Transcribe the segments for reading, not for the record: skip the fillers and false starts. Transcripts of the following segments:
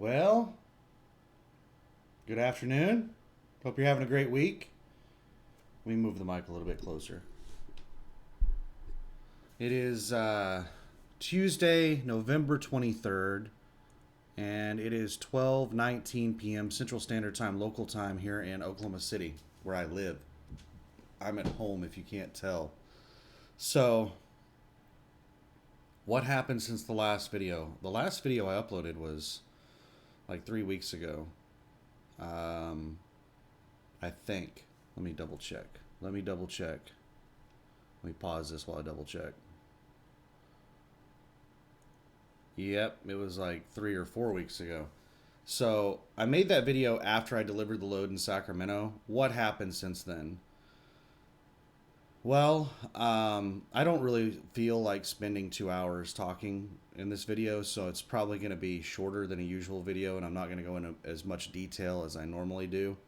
Well, good afternoon. Hope you're having a great week. Let me move the mic a little bit closer. It is Tuesday, November 23rd, and it is 12:19 p.m. Central Standard Time, local time here in Oklahoma City, where I live. I'm at home if you can't tell. So, what happened since the last video? The last video I uploaded was like 3 weeks ago. Um, I think. Let me double check. Let me double check. Let me pause this while I double check. Yep, it was like 3 or 4 weeks ago. So I made that video after I delivered the load in Sacramento. What happened since then? Well, I don't really feel like spending 2 hours talking in this video, so it's probably going to be shorter than a usual video, and I'm not going to go into as much detail as I normally do,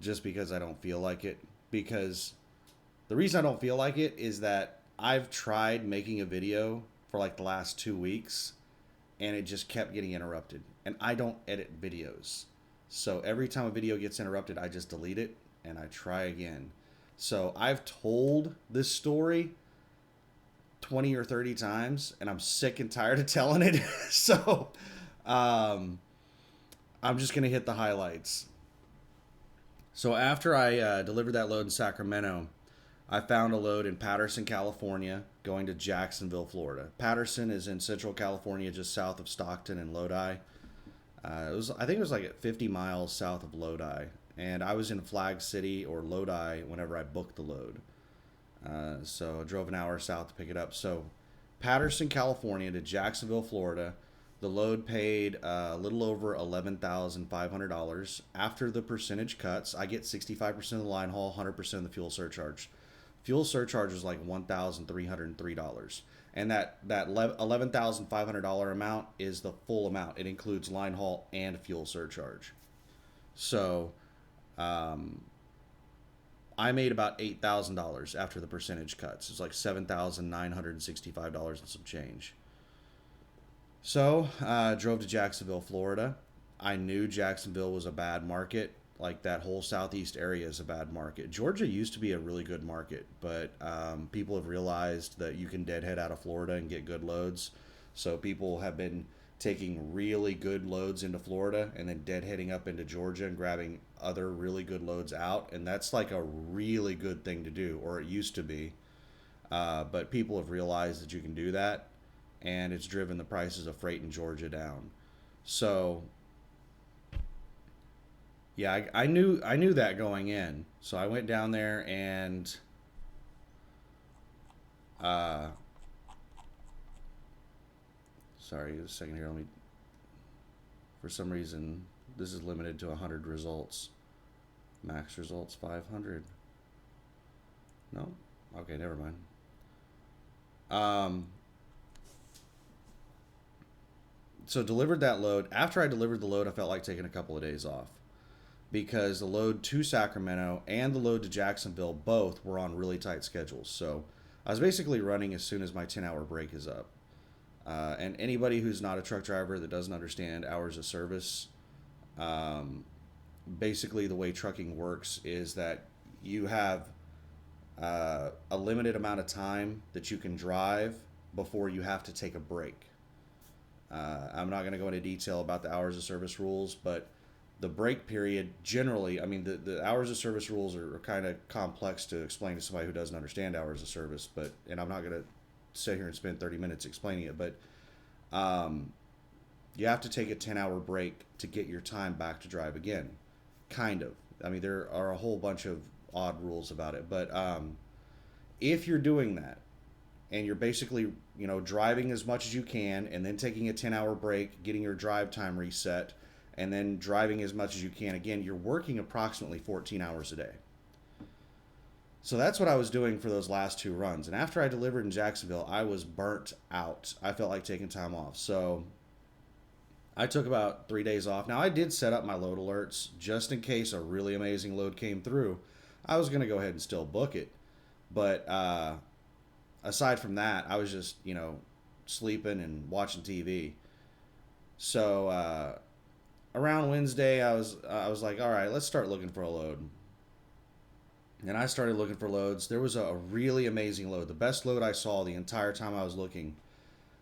just because I don't feel like it. Because the reason I don't feel like it is that I've tried making a video for like the last 2 weeks, and it just kept getting interrupted. And I don't edit videos. So every time a video gets interrupted, I just delete it and I try again. So I've told this story 20 or 30 times and I'm sick and tired of telling it. So um, I'm just going to hit the highlights. So after I delivered that load in Sacramento, I found a load in Patterson, California, going to Jacksonville, Florida. Patterson is in Central California, just south of Stockton and Lodi. I think it was like at 50 miles south of Lodi, and I was in Flag City or Lodi whenever I booked the load. So I drove an hour south to pick it up. So Patterson, California to Jacksonville, Florida. The load paid a little over $11,500. After the percentage cuts, I get 65% of the line haul, 100% of the fuel surcharge. Fuel surcharge was like $1,303. And that $11,500 amount is the full amount. It includes line haul and fuel surcharge. So um, I made about $8,000 after the percentage cuts. It's like $7,965 and some change. So drove to Jacksonville, Florida. I knew Jacksonville was a bad market. Like that whole southeast area is a bad market. Georgia used to be a really good market, but people have realized that you can deadhead out of Florida and get good loads. So people have been taking really good loads into Florida and then deadheading up into Georgia and grabbing other really good loads out. And that's like a really good thing to do, or it used to be. But people have realized that you can do that, and it's driven the prices of freight in Georgia down. So yeah, I knew that going in. So I went down there and uh, sorry, a second here. Let me. For some reason, this is limited to 100 results. Max results 500. No, okay, never mind. Um, so delivered that load. After I delivered the load, I felt like taking a couple of days off, because the load to Sacramento and the load to Jacksonville both were on really tight schedules. So I was basically running as soon as my 10-hour break is up. And anybody who's not a truck driver that doesn't understand hours of service, um, basically the way trucking works is that you have a limited amount of time that you can drive before you have to take a break. I'm not going to go into detail about the hours of service rules, but the break period generally, I mean, the hours of service rules are kind of complex to explain to somebody who doesn't understand hours of service, and I'm not going to sit here and spend 30 minutes explaining it, but um, you have to take a 10-hour break to get your time back to drive again. Kind of. I mean, there are a whole bunch of odd rules about it, but if you're doing that, and you're basically, driving as much as you can and then taking a 10-hour break, getting your drive time reset, and then driving as much as you can again, you're working approximately 14 hours a day. So that's what I was doing for those last two runs. And after I delivered in Jacksonville, I was burnt out. I felt like taking time off. So I took about 3 days off. Now, I did set up my load alerts just in case a really amazing load came through. I was going to go ahead and still book it. But aside from that, I was just, sleeping and watching TV. So around Wednesday, I was like, all right, let's start looking for a load. And I started looking for loads. There was a really amazing load. The best load I saw the entire time I was looking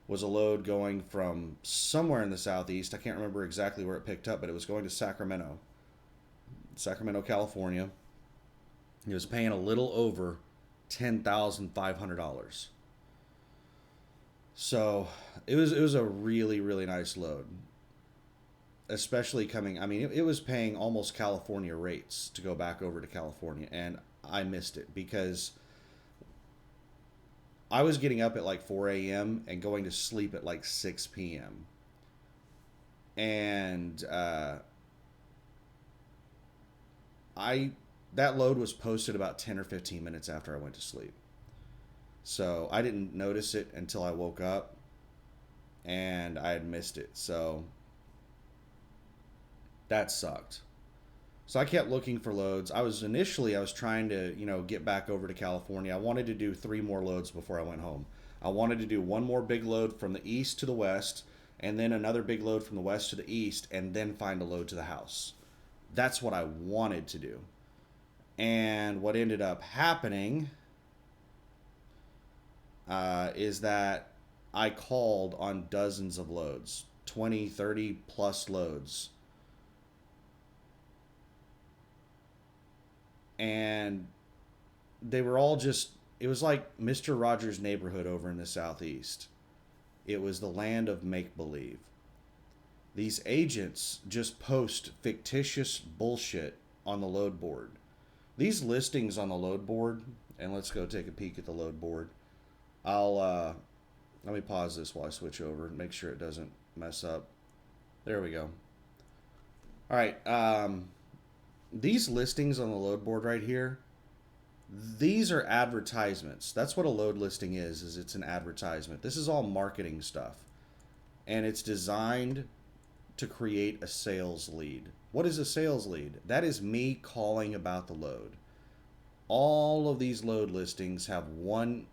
was a load going from somewhere in the southeast. I can't remember exactly where it picked up, but it was going to Sacramento, Sacramento, California. It was paying a little over $10,500. So it was a really really nice load, especially coming. I mean, it was paying almost California rates to go back over to California, and I missed it because I was getting up at like 4 a.m. and going to sleep at like 6 p.m. And I that load was posted about 10 or 15 minutes after I went to sleep. So I didn't notice it until I woke up and I had missed it. So that sucked. So I kept looking for loads. I was trying to, get back over to California. I wanted to do 3 more loads before I went home. I wanted to do one more big load from the east to the west, and then another big load from the west to the east, and then find a load to the house. That's what I wanted to do. And what ended up happening is that I called on dozens of loads, 20, 30 plus loads. And they were all just, it was like Mr. Rogers' neighborhood over in the southeast. It was the land of make believe. These agents just post fictitious bullshit on the load board. These listings on the load board, and let's go take a peek at the load board. I'll let me pause this while I switch over and make sure it doesn't mess up. There we go. All right, these listings on the load board right here, these are advertisements. That's what a load listing is it's an advertisement. This is all marketing stuff. And it's designed to create a sales lead. What is a sales lead? That is me calling about the load. All of these load listings have one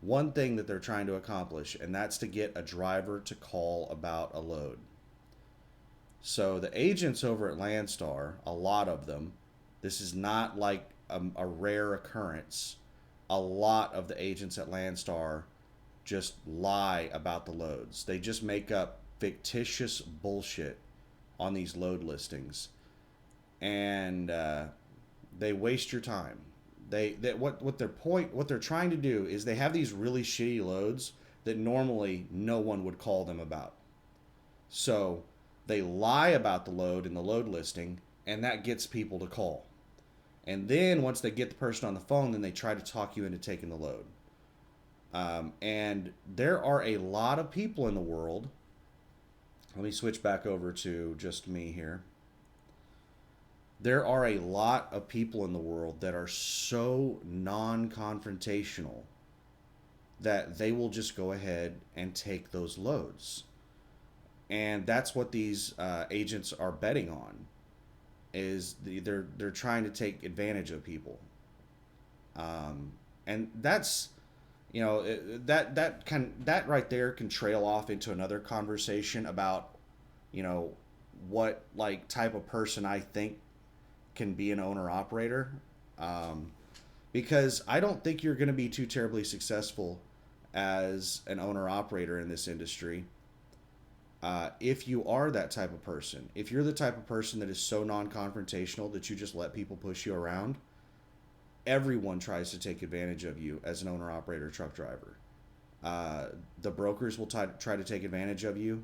thing that they're trying to accomplish, and that's to get a driver to call about a load. So the agents over at Landstar, a lot of them, this is not like a rare occurrence. A lot of the agents at Landstar just lie about the loads. They just make up fictitious bullshit on these load listings, and they waste your time. What they're trying to do is they have these really shitty loads that normally no one would call them about. So they lie about the load in the load listing, and that gets people to call. And then once they get the person on the phone, then they try to talk you into taking the load. And there are a lot of people in the world. Let me switch back over to just me here. There are a lot of people in the world that are so non-confrontational that they will just go ahead and take those loads. And that's what these agents are betting on. They're trying to take advantage of people, and that's that right there can trail off into another conversation about what like type of person I think can be an owner operator, because I don't think you're going to be too terribly successful as an owner operator in this industry. If you are that type of person, if you're the type of person that is so non-confrontational that you just let people push you around, everyone tries to take advantage of you as an owner-operator truck driver. The brokers will try to take advantage of you.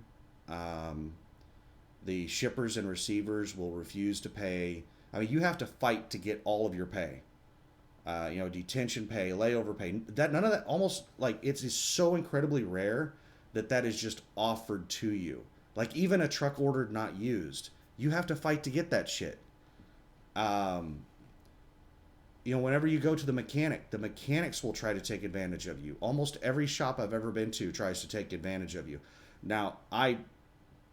The shippers and receivers will refuse to pay. I mean, you have to fight to get all of your pay. Detention pay, layover pay. That none of that. Almost like it's so incredibly rare that is just offered to you. Like even a truck ordered not used, you have to fight to get that shit. Whenever you go to the mechanics will try to take advantage of you. Almost every shop I've ever been to tries to take advantage of you. Now, I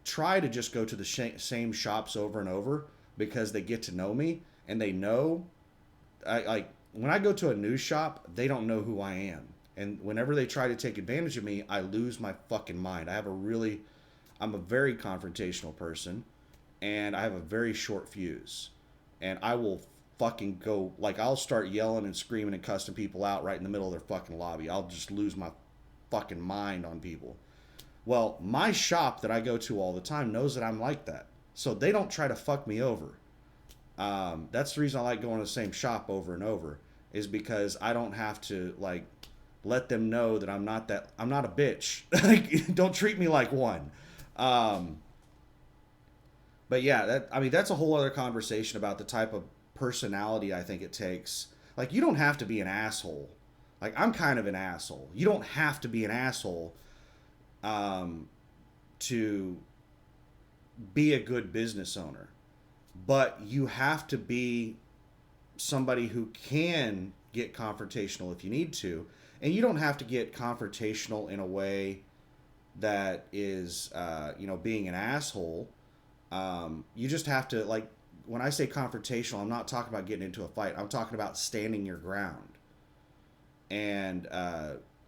try to just go to the same shops over and over because they get to know me and they know. When I go to a new shop, they don't know who I am. And whenever they try to take advantage of me, I lose my fucking mind. I have a really I'm a very confrontational person, and I have a very short fuse, and I will fucking go like I'll start yelling and screaming and cussing people out right in the middle of their fucking lobby. I'll just lose my fucking mind on people. Well, my shop that I go to all the time knows that I'm like that, so they don't try to fuck me over. That's the reason I like going to the same shop over and over, is because I don't have to like let them know that I'm not a bitch. Like, don't treat me like one. Um, but yeah, I mean that's a whole other conversation about the type of personality I think it takes. Like, you don't have to be an asshole. Like, I'm kind of an asshole. You don't have to be an asshole um, to be a good business owner, but you have to be somebody who can get confrontational if you need to, and you don't have to get confrontational in a way that is, being an asshole. You just have to, like, when I say confrontational, I'm not talking about getting into a fight. I'm talking about standing your ground. And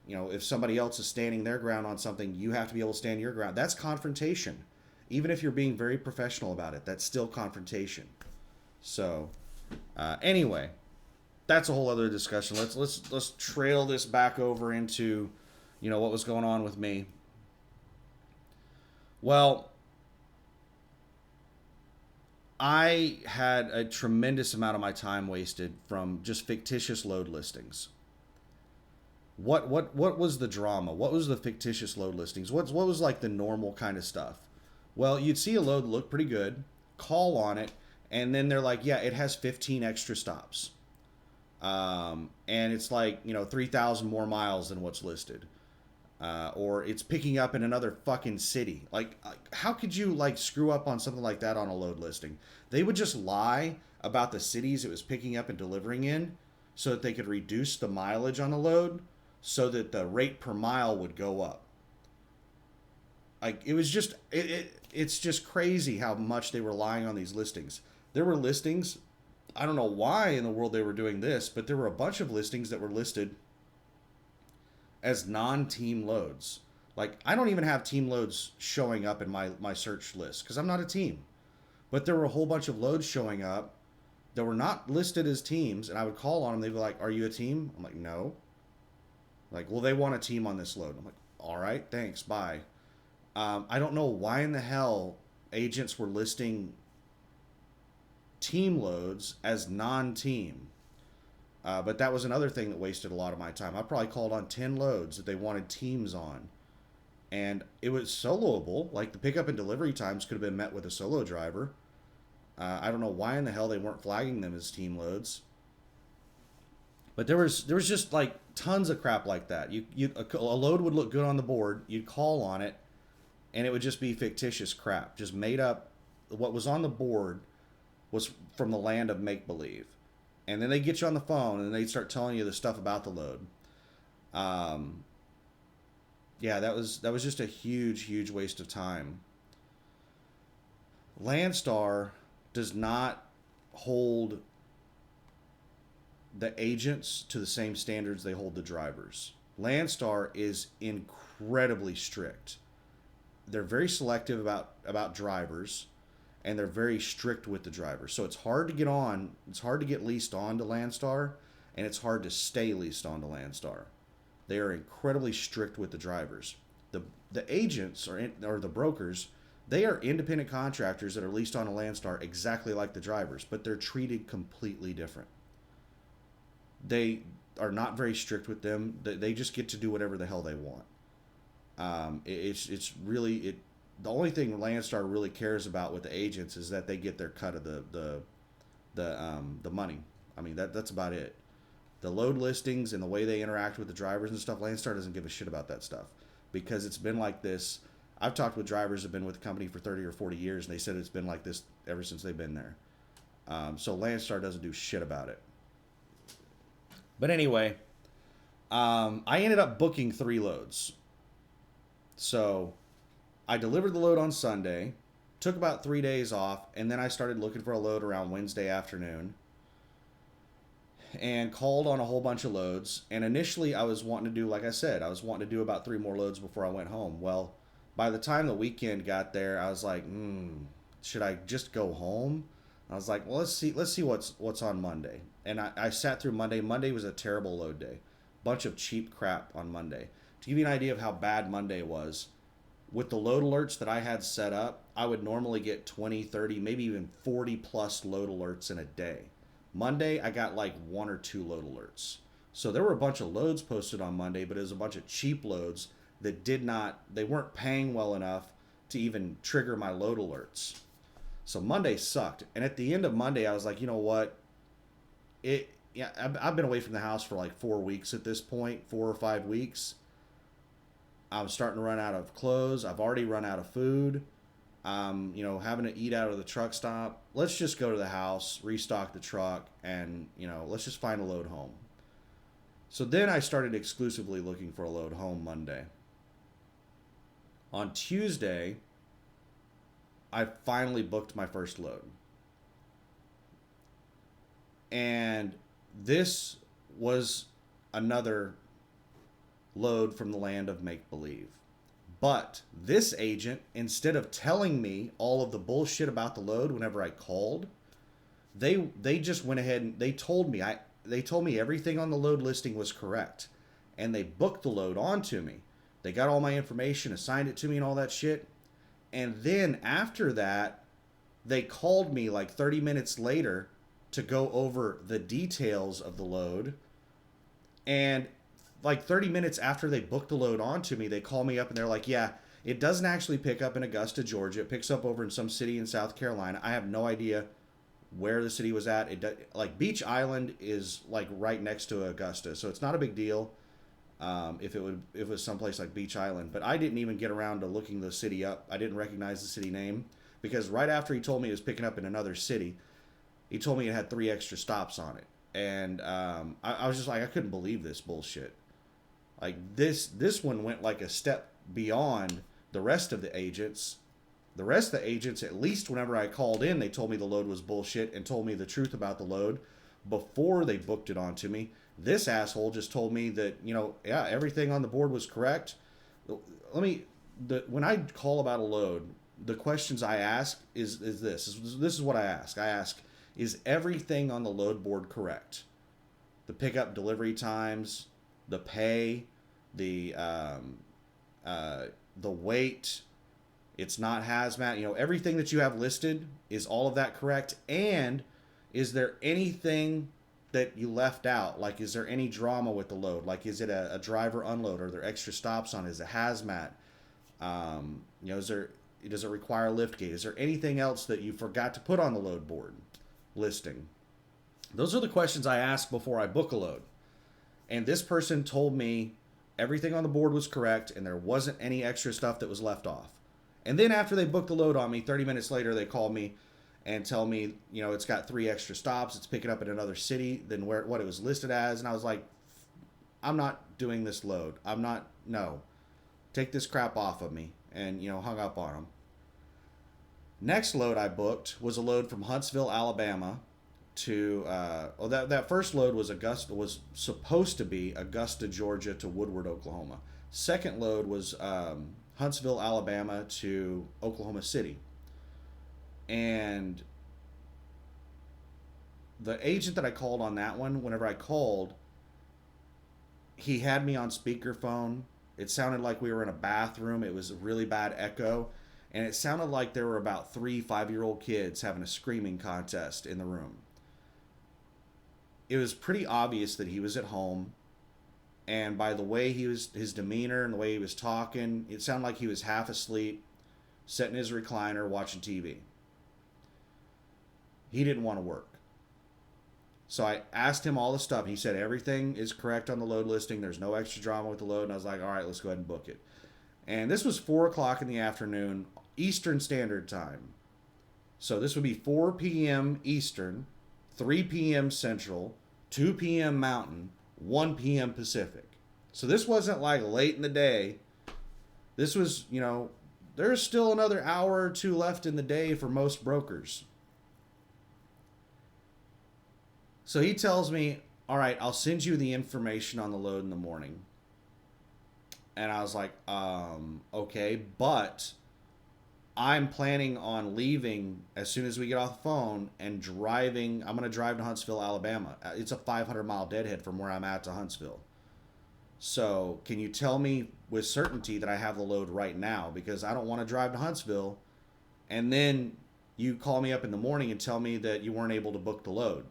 if somebody else is standing their ground on something, you have to be able to stand your ground. That's confrontation. Even if you're being very professional about it, that's still confrontation. So, anyway, that's a whole other discussion. Let's trail this back over into, what was going on with me. Well, I had a tremendous amount of my time wasted from just fictitious load listings. What was the drama? What was the fictitious load listings? What was like the normal kind of stuff? Well, you'd see a load look pretty good, call on it, and then they're like, yeah, it has 15 extra stops. And it's like, 3,000 more miles than what's listed. Or it's picking up in another fucking city. Like, how could you, like, screw up on something like that on a load listing? They would just lie about the cities it was picking up and delivering in so that they could reduce the mileage on the load so that the rate per mile would go up. Like, it was just, it's just crazy how much they were lying on these listings. There were listings, I don't know why in the world they were doing this, but there were a bunch of listings that were listed as non-team loads. Like, I don't even have team loads showing up in my search list because I'm not a team. But there were a whole bunch of loads showing up that were not listed as teams, and I would call on them. They'd be like, "Are you a team?" I'm like, "No." Like, "Well, they want a team on this load." I'm like, "All right, thanks, bye." I don't know why in the hell agents were listing team loads as non-team. But that was another thing that wasted a lot of my time. I probably called on 10 loads that they wanted teams on. And it was soloable. Like, the pickup and delivery times could have been met with a solo driver. I don't know why in the hell they weren't flagging them as team loads. But there was just like tons of crap like that. A load would look good on the board. You'd call on it, and it would just be fictitious crap, just made up. What was on the board was from the land of make believe. And then they get you on the phone and they start telling you the stuff about the load. Yeah, that was just a huge waste of time. Landstar does not hold the agents to the same standards they hold the drivers. Landstar is incredibly strict. They're very selective about drivers, and they're very strict with the drivers. So it's hard to get on. It's hard to get leased on to Landstar, and it's hard to stay leased on to Landstar. They are incredibly strict with the drivers. The agents or the brokers, they are independent contractors that are leased on a Landstar exactly like the drivers, but they're treated completely different. They are not very strict with them. They just get to do whatever the hell they want. It's really the only thing Landstar really cares about with the agents is that they get their cut of the money. I mean, that's about it. The load listings and the way they interact with the drivers and stuff, Landstar doesn't give a shit about that stuff because it's been like this. I've talked with drivers who've been with the company for 30 or 40 years, and they said it's been like this ever since they've been there. So Landstar doesn't do shit about it. But anyway, I ended up booking 3 loads. So I delivered the load on Sunday, took about 3 days off, and then I started looking for a load around Wednesday afternoon and called on a whole bunch of loads. And initially I was wanting to do, like I said, I was wanting to do about 3 more loads before I went home. Well, By the time the weekend got there, I was like, should I just go home? I was like, well, let's see what's on Monday. And I sat through Monday. Monday was a terrible load day. Bunch of cheap crap on Monday. To give you an idea of how bad Monday was, with the load alerts that I had set up, I would normally get 20, 30, maybe even 40 plus load alerts in a day. Monday, I got like one or two load alerts. So there were a bunch of loads posted on Monday, but it was a bunch of cheap loads that they weren't paying well enough to even trigger my load alerts. So Monday sucked. And at the end of Monday, I was like, you know what? Yeah, I've been away from the house for like 4 weeks at this point, 4 or 5 weeks. I'm starting to run out of clothes. I've already run out of food. Having to eat out of the truck stop. Let's just go to the house, restock the truck, and, let's just find a load home. So then I started exclusively looking for a load home Monday. On Tuesday, I finally booked my first load. And this was another load from the land of make-believe. But this agent, instead of telling me all of the bullshit about the load whenever I called, they just went ahead and they told me everything on the load listing was correct. And they booked the load onto me. They got all my information, assigned it to me and all that shit. And then after that, they called me like 30 minutes later to go over the details of the load. And like 30 minutes after they booked the load onto me, they call me up and they're like, yeah, it doesn't actually pick up in Augusta, Georgia. It picks up over in some city in South Carolina. I have no idea where the city was at. Like Beach Island is like right next to Augusta, so it's not a big deal if it was someplace like Beach Island. But I didn't even get around to looking the city up. I didn't recognize the city name because right after he told me it was picking up in another city, he told me it had 3 extra stops on it. And I was just like, I couldn't believe this bullshit. Like this one went like a step beyond the rest of the agents. The rest of the agents, at least whenever I called in, they told me the load was bullshit and told me the truth about the load before they booked it onto me. This asshole just told me that, everything on the board was correct. When I call about a load, the questions I ask is this. This is what I ask. I ask, is everything on the load board correct? The pickup delivery times, the pay, the weight, it's not hazmat, everything that you have listed, is all of that correct? And is there anything that you left out? Like, is there any drama with the load? Like, is it a driver unload? Are there extra stops on it? Is it hazmat? Does it require a lift gate? Is there anything else that you forgot to put on the load board listing? Those are the questions I ask before I book a load. And this person told me everything on the board was correct and there wasn't any extra stuff that was left off. And then after they booked the load on me, 30 minutes later, they call me and tell me, it's got 3 extra stops. It's picking up in another city than what it was listed as. And I was like, I'm not doing this load. No. Take this crap off of me. And, hung up on them. Next load I booked was a load from Huntsville, Alabama to, that first load was supposed to be Augusta, Georgia to Woodward, Oklahoma. Second load was Huntsville, Alabama to Oklahoma City. And the agent that I called on that one, whenever I called, he had me on speakerphone. It sounded like we were in a bathroom. It was a really bad echo. And it sounded like there were about 3 5-year-old kids having a screaming contest in the room. It was pretty obvious that he was at home. And by the way his demeanor and the way he was talking, it sounded like he was half asleep, sitting in his recliner, watching TV. He didn't want to work. So I asked him all the stuff. He said everything is correct on the load listing. There's no extra drama with the load. And I was like, all right, let's go ahead and book it. And this was 4 o'clock in the afternoon, Eastern Standard Time. So this would be 4 p.m. Eastern, 3 p.m. Central, 2 p.m. Mountain, 1 p.m. Pacific. So this wasn't like late in the day. This was, there's still another hour or 2 left in the day for most brokers. So he tells me, all right, I'll send you the information on the load in the morning. And I was like, okay, but I'm planning on leaving as soon as we get off the phone and driving. I'm going to drive to Huntsville, Alabama. It's a 500-mile deadhead from where I'm at to Huntsville. So, can you tell me with certainty that I have the load right now? Because I don't want to drive to Huntsville and then you call me up in the morning and tell me that you weren't able to book the load.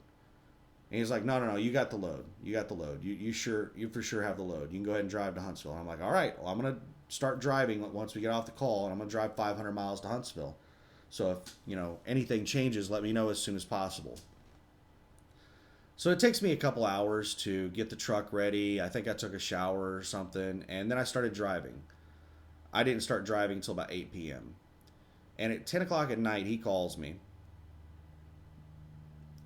And he's like, no, no, no, you got the load. You got the load. You for sure have the load. You can go ahead and drive to Huntsville. And I'm like, all right, well, I'm going to start driving once we get off the call, and I'm going to drive 500 miles to Huntsville. So if, anything changes, let me know as soon as possible. So it takes me a couple hours to get the truck ready. I think I took a shower or something, and then I started driving. I didn't start driving until about 8 p.m. And at 10 o'clock at night, he calls me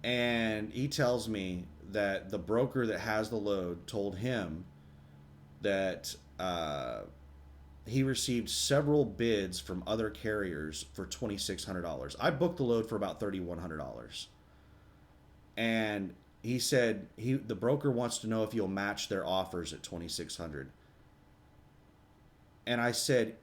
and he tells me that the broker that has the load told him that he received several bids from other carriers for $2,600. I booked the load for about $3,100. And he said the broker wants to know if you'll match their offers at $2,600. And I said,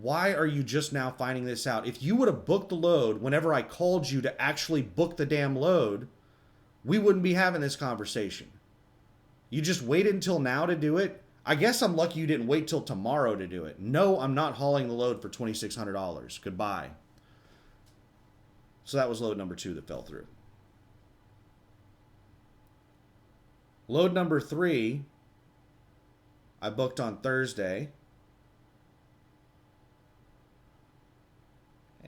why are you just now finding this out? If you would have booked the load whenever I called you to actually book the damn load, we wouldn't be having this conversation. You just waited until now to do it? I guess I'm lucky you didn't wait till tomorrow to do it. No, I'm not hauling the load for $2,600. Goodbye. So that was load number 2 that fell through. Load number 3, I booked on Thursday.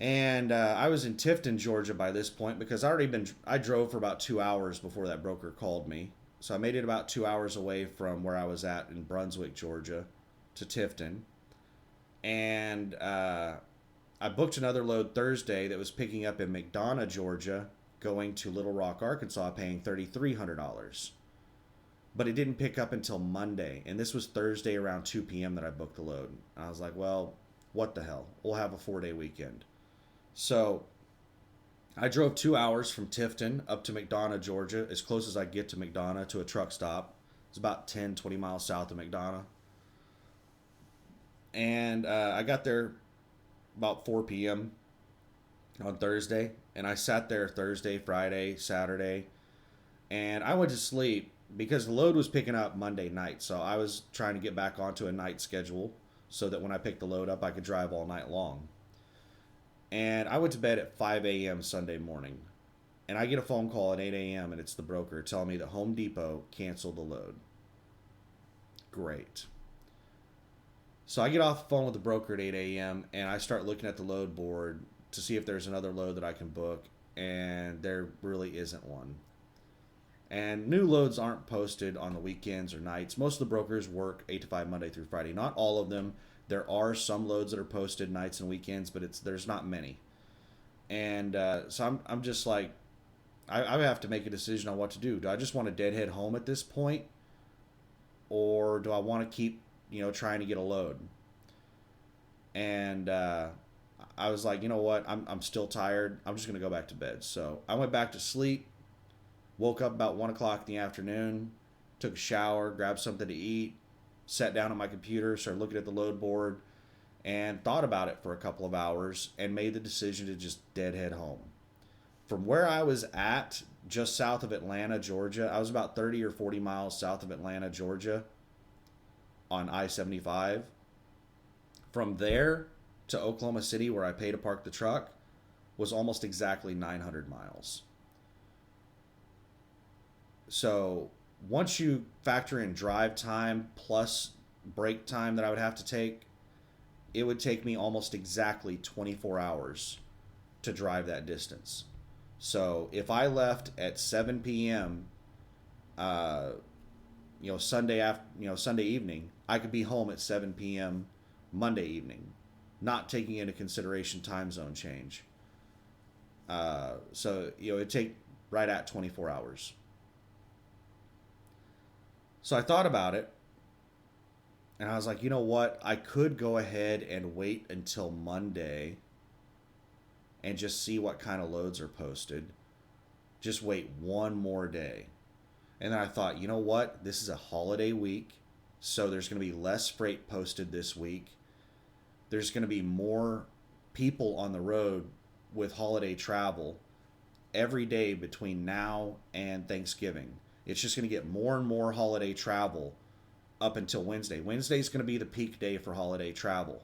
And I was in Tifton, Georgia by this point because I drove for about 2 hours before that broker called me. So I made it about 2 hours away from where I was at in Brunswick, Georgia, to Tifton. And I booked another load Thursday that was picking up in McDonough, Georgia, going to Little Rock, Arkansas, paying $3,300. But it didn't pick up until Monday. And this was Thursday around 2 p.m. that I booked the load. And I was like, well, what the hell? We'll have a 4-day weekend. So I drove 2 hours from Tifton up to McDonough, Georgia, as close as I could get to McDonough, to a truck stop. It's about 10, 20 miles south of McDonough. And I got there about 4 p.m. on Thursday. And I sat there Thursday, Friday, Saturday. And I went to sleep because the load was picking up Monday night. So I was trying to get back onto a night schedule so that when I picked the load up, I could drive all night long. And I went to bed at 5 a.m. Sunday morning. And I get a phone call at 8 a.m. and it's the broker telling me that Home Depot canceled the load. Great. So I get off the phone with the broker at 8 a.m. and I start looking at the load board to see if there's another load that I can book. And there really isn't one. And new loads aren't posted on the weekends or nights. Most of the brokers work 8 to 5 Monday through Friday. Not all of them. There are some loads that are posted nights and weekends, but there's not many. And so I'm just like, I have to make a decision on what to do. Do I just want to deadhead home at this point? Or do I want to keep, trying to get a load? And I was like, you know what? I'm still tired. I'm just going to go back to bed. So I went back to sleep, woke up about 1 o'clock in the afternoon, took a shower, grabbed something to eat, sat down on my computer, started looking at the load board, and thought about it for a couple of hours and made the decision to just deadhead home. From where I was at, just south of Atlanta, Georgia, I was about 30 or 40 miles south of Atlanta, Georgia, on I-75. From there to Oklahoma City, where I paid to park the truck, was almost exactly 900 miles. So once you factor in drive time plus break time that I would have to take, it would take me almost exactly 24 hours to drive that distance. So if I left at 7 p.m., Sunday evening, I could be home at 7 p.m. Monday evening, not taking into consideration time zone change. So it'd take right at 24 hours. So I thought about it, and I was like, you know what? I could go ahead and wait until Monday and just see what kind of loads are posted. Just wait one more day. And then I thought, you know what? This is a holiday week. So there's going to be less freight posted this week. There's going to be more people on the road with holiday travel every day between now and Thanksgiving. It's just going to get more and more holiday travel up until Wednesday. Wednesday is going to be the peak day for holiday travel.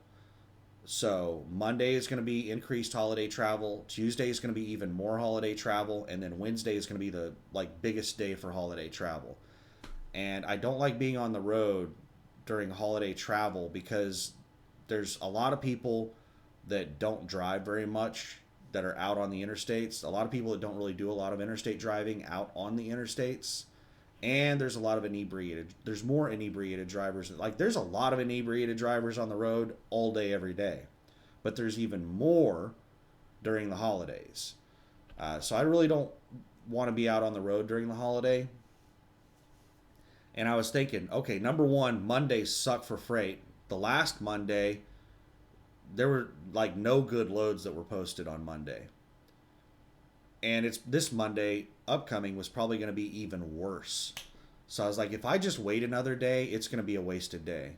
So Monday is going to be increased holiday travel. Tuesday is going to be even more holiday travel, and then Wednesday is going to be the biggest day for holiday travel. And I don't like being on the road during holiday travel because there's a lot of people that don't drive very much that are out on the interstates. A lot of people that don't really do a lot of interstate driving out on the interstates. And there's a lot of there's more inebriated drivers. There's a lot of inebriated drivers on the road all day, every day. But there's even more during the holidays. So I really don't want to be out on the road during the holiday. And I was thinking, okay, number one, Mondays suck for freight. The last Monday, there were no good loads that were posted on Monday. And it's this Monday upcoming was probably going to be even worse. So I was like, if I just wait another day, it's going to be a wasted day.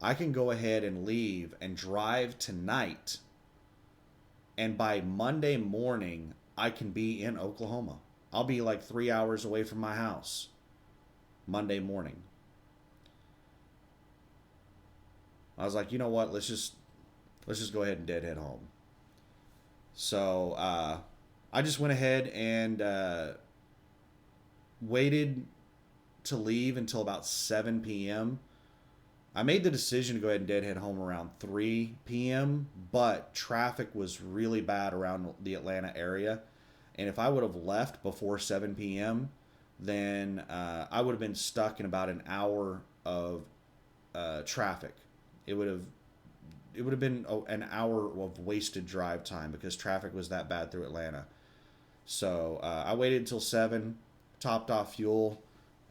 I can go ahead and leave and drive tonight. And by Monday morning, I can be in Oklahoma. I'll be 3 hours away from my house Monday morning. I was like, you know what? Let's just go ahead and deadhead home. So I just went ahead and waited to leave until about 7 p.m. I made the decision to go ahead and deadhead home around 3 p.m., but traffic was really bad around the Atlanta area. And if I would have left before 7 p.m., then I would have been stuck in about an hour of traffic. It would have been an hour of wasted drive time because traffic was that bad through Atlanta. So I waited until 7, topped off fuel,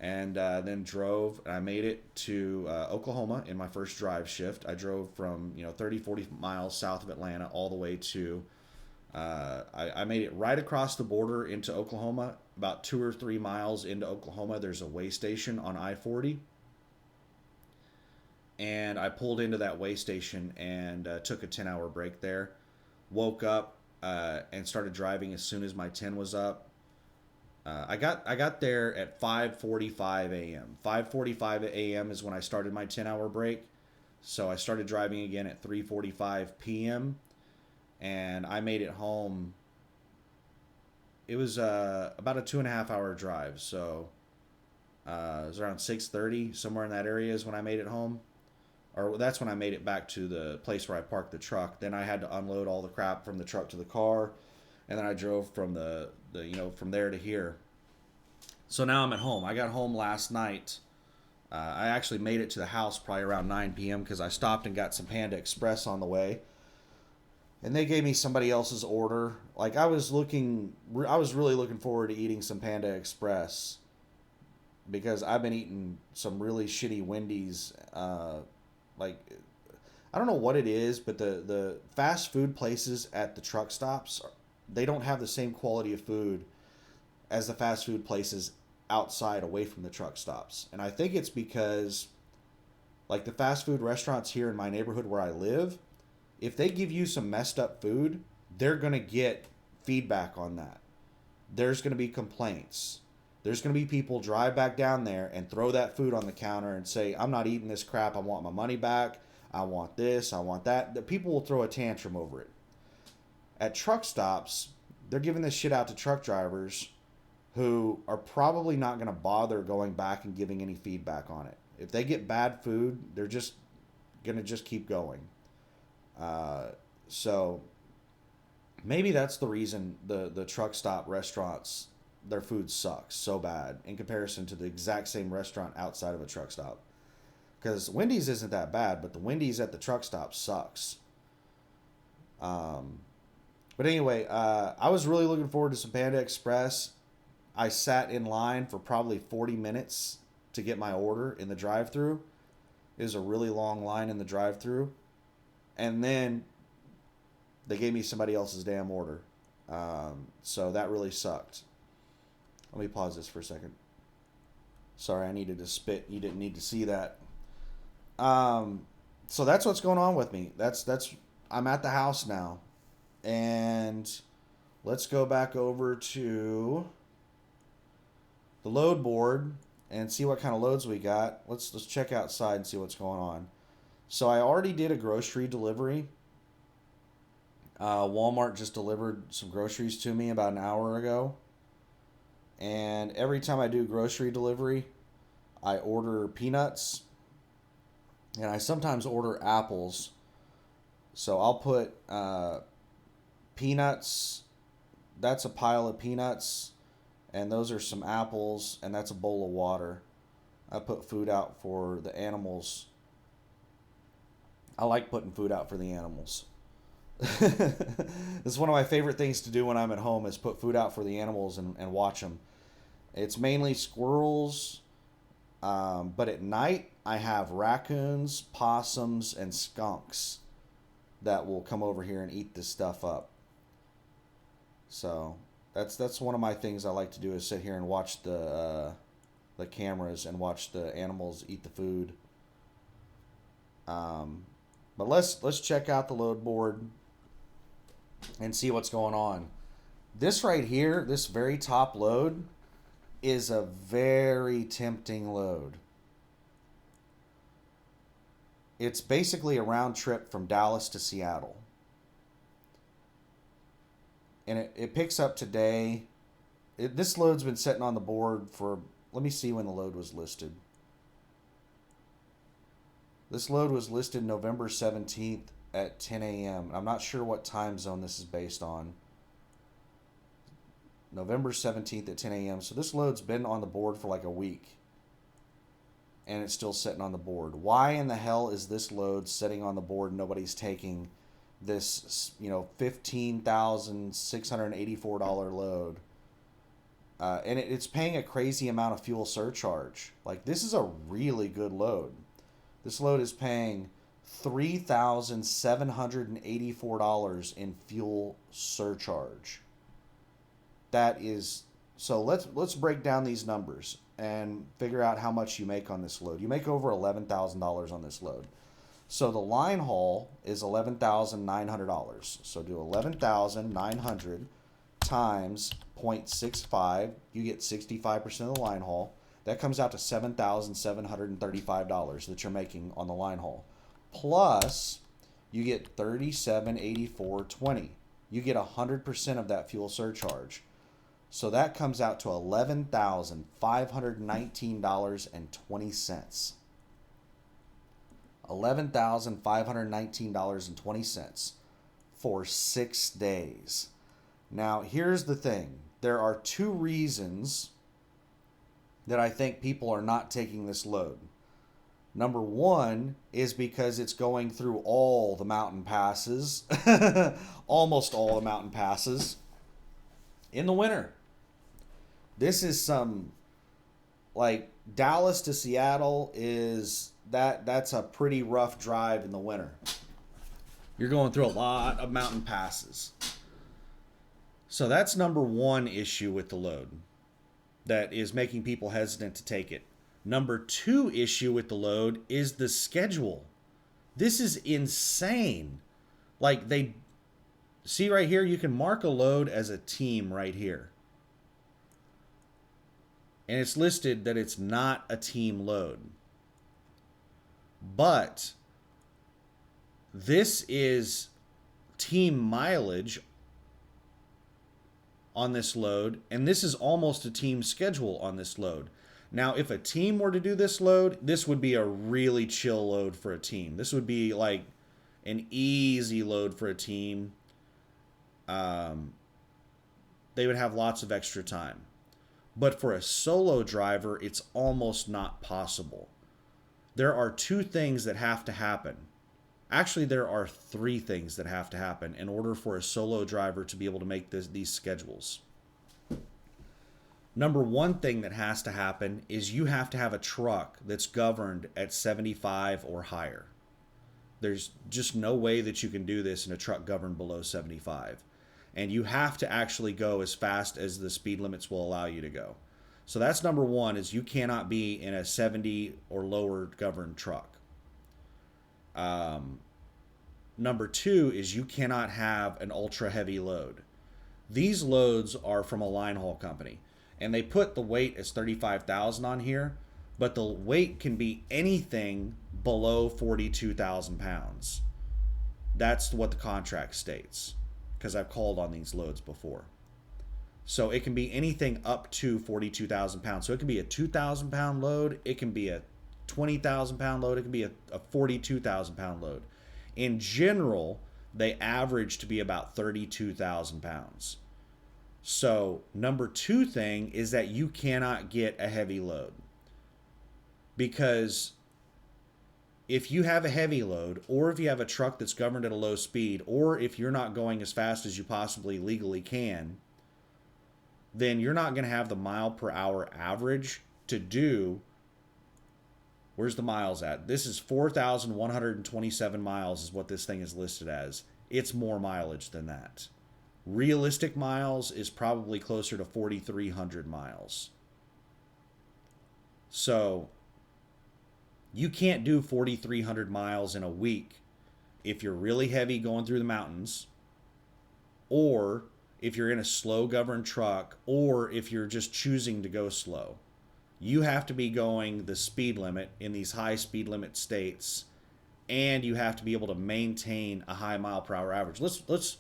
and then drove. And I made it to Oklahoma in my first drive shift. I drove from 30, 40 miles south of Atlanta all the way to I made it right across the border into Oklahoma. About 2 or 3 miles into Oklahoma, there's a way station on I-40. And I pulled into that way station and took a 10-hour break there. Woke up and started driving as soon as my 10 was up. I got there at 5:45 a.m. 5:45 a.m. is when I started my 10-hour break. So I started driving again at 3:45 p.m. And I made it home. It was about a 2.5 hour drive. So it was around 6:30, somewhere in that area is when I made it home. Or that's when I made it back to the place where I parked the truck. Then I had to unload all the crap from the truck to the car, and then I drove from from there to here. So now I'm at home. I got home last night. I actually made it to the house probably around 9 p.m. because I stopped and got some Panda Express on the way, and they gave me somebody else's order. I was really looking forward to eating some Panda Express because I've been eating some really shitty Wendy's. I don't know what it is, but the fast food places at the truck stops, they don't have the same quality of food as the fast food places outside away from the truck stops. And I think it's because the fast food restaurants here in my neighborhood where I live, if they give you some messed up food, they're going to get feedback on that. There's going to be complaints. There's going to be people drive back down there and throw that food on the counter and say, I'm not eating this crap. I want my money back. I want this. I want that. The people will throw a tantrum over it. At truck stops, they're giving this shit out to truck drivers who are probably not going to bother going back and giving any feedback on it. If they get bad food, they're just going to keep going. So maybe that's the reason the truck stop restaurants, their food sucks so bad in comparison to the exact same restaurant outside of a truck stop. Because Wendy's isn't that bad, but the Wendy's at the truck stop sucks. But anyway, I was really looking forward to some Panda Express. I sat in line for probably 40 minutes to get my order in the drive-thru. It was a really long line in the drive-thru. And then they gave me somebody else's damn order. So that really sucked. Let me pause this for a second. Sorry, I needed to spit. You didn't need to see that. So that's what's going on with me. That's I'm at the house now, and let's go back over to the load board and see what kind of loads we got. Let's check outside and see what's going on. So I already did a grocery delivery. Walmart just delivered some groceries to me about an hour ago. And every time I do grocery delivery, I order peanuts and I sometimes order apples. So I'll put peanuts, that's a pile of peanuts, and those are some apples, and that's a bowl of water. I put food out for the animals. I like putting food out for the animals. It's one of my favorite things to do when I'm at home is put food out for the animals and watch them. It's mainly squirrels, but at night I have raccoons, possums, and skunks that will come over here and eat this stuff up. So that's one of my things I like to do is sit here and watch the cameras and watch the animals eat the food. But let's check out the load board and see what's going on. This right here, this very top load, is a very tempting load. It's basically a round trip from Dallas to Seattle. And it picks up today. This load's been sitting on the board for, let me see when the load was listed. This load was listed November 17th at 10 a.m. I'm not sure what time zone this is based on. November 17th at 10 a.m. So this load's been on the board for like a week. And it's still sitting on the board. Why in the hell is this load sitting on the board and nobody's taking this, $15,684 load? And it's paying a crazy amount of fuel surcharge. Like, this is a really good load. This load is paying $3,784 in fuel surcharge. That is, so let's break down these numbers and figure out how much you make on this load. You make over $11,000 on this load. So the line haul is $11,900. So do 11,900 times 0.65. You get 65% of the line haul. That comes out to $7,735 that you're making on the line haul. Plus, you get $37.84.20. You get 100% of that fuel surcharge. So that comes out to $11,519.20. $11,519.20 for 6 days. Now, here's the thing. There are two reasons that I think people are not taking this load. Number one is because it's going through all the mountain passes, almost all the mountain passes, in the winter. This is some, like, Dallas to Seattle that's a pretty rough drive in the winter. You're going through a lot of mountain passes. So that's number one issue with the load that is making people hesitant to take it. Number two issue with the load is the schedule. This is insane. Like, they see right here, you can mark a load as a team right here. And it's listed that it's not a team load. But this is team mileage on this load, and this is almost a team schedule on this load. Now, if a team were to do this load, this would be a really chill load for a team. This would be like an easy load for a team. They would have lots of extra time. But for a solo driver, it's almost not possible. There are two things that have to happen. Actually, there are three things that have to happen in order for a solo driver to be able to make these schedules. Number one thing that has to happen is you have to have a truck that's governed at 75 or higher. There's just no way that you can do this in a truck governed below 75. And you have to actually go as fast as the speed limits will allow you to go. So that's number one, is you cannot be in a 70 or lower governed truck. Number two is you cannot have an ultra heavy load. These loads are from a line haul company, and they put the weight as 35,000 on here, but the weight can be anything below 42,000 pounds. That's what the contract states, because I've called on these loads before. So it can be anything up to 42,000 pounds. So it can be a 2,000 pound load, it can be a 20,000 pound load, it can be a 42,000 pound load. In general, they average to be about 32,000 pounds. So number two thing is that you cannot get a heavy load, because if you have a heavy load, or if you have a truck that's governed at a low speed, or if you're not going as fast as you possibly legally can, then you're not going to have the mile per hour average to do. Where's the miles at? This is 4,127 miles is what this thing is listed as. It's more mileage than that. Realistic miles is probably closer to 4,300 miles. So you can't do 4,300 miles in a week if you're really heavy going through the mountains, or if you're in a slow governed truck, or if you're just choosing to go slow. You have to be going the speed limit in these high speed limit states, and you have to be able to maintain a high mile per hour average. Let's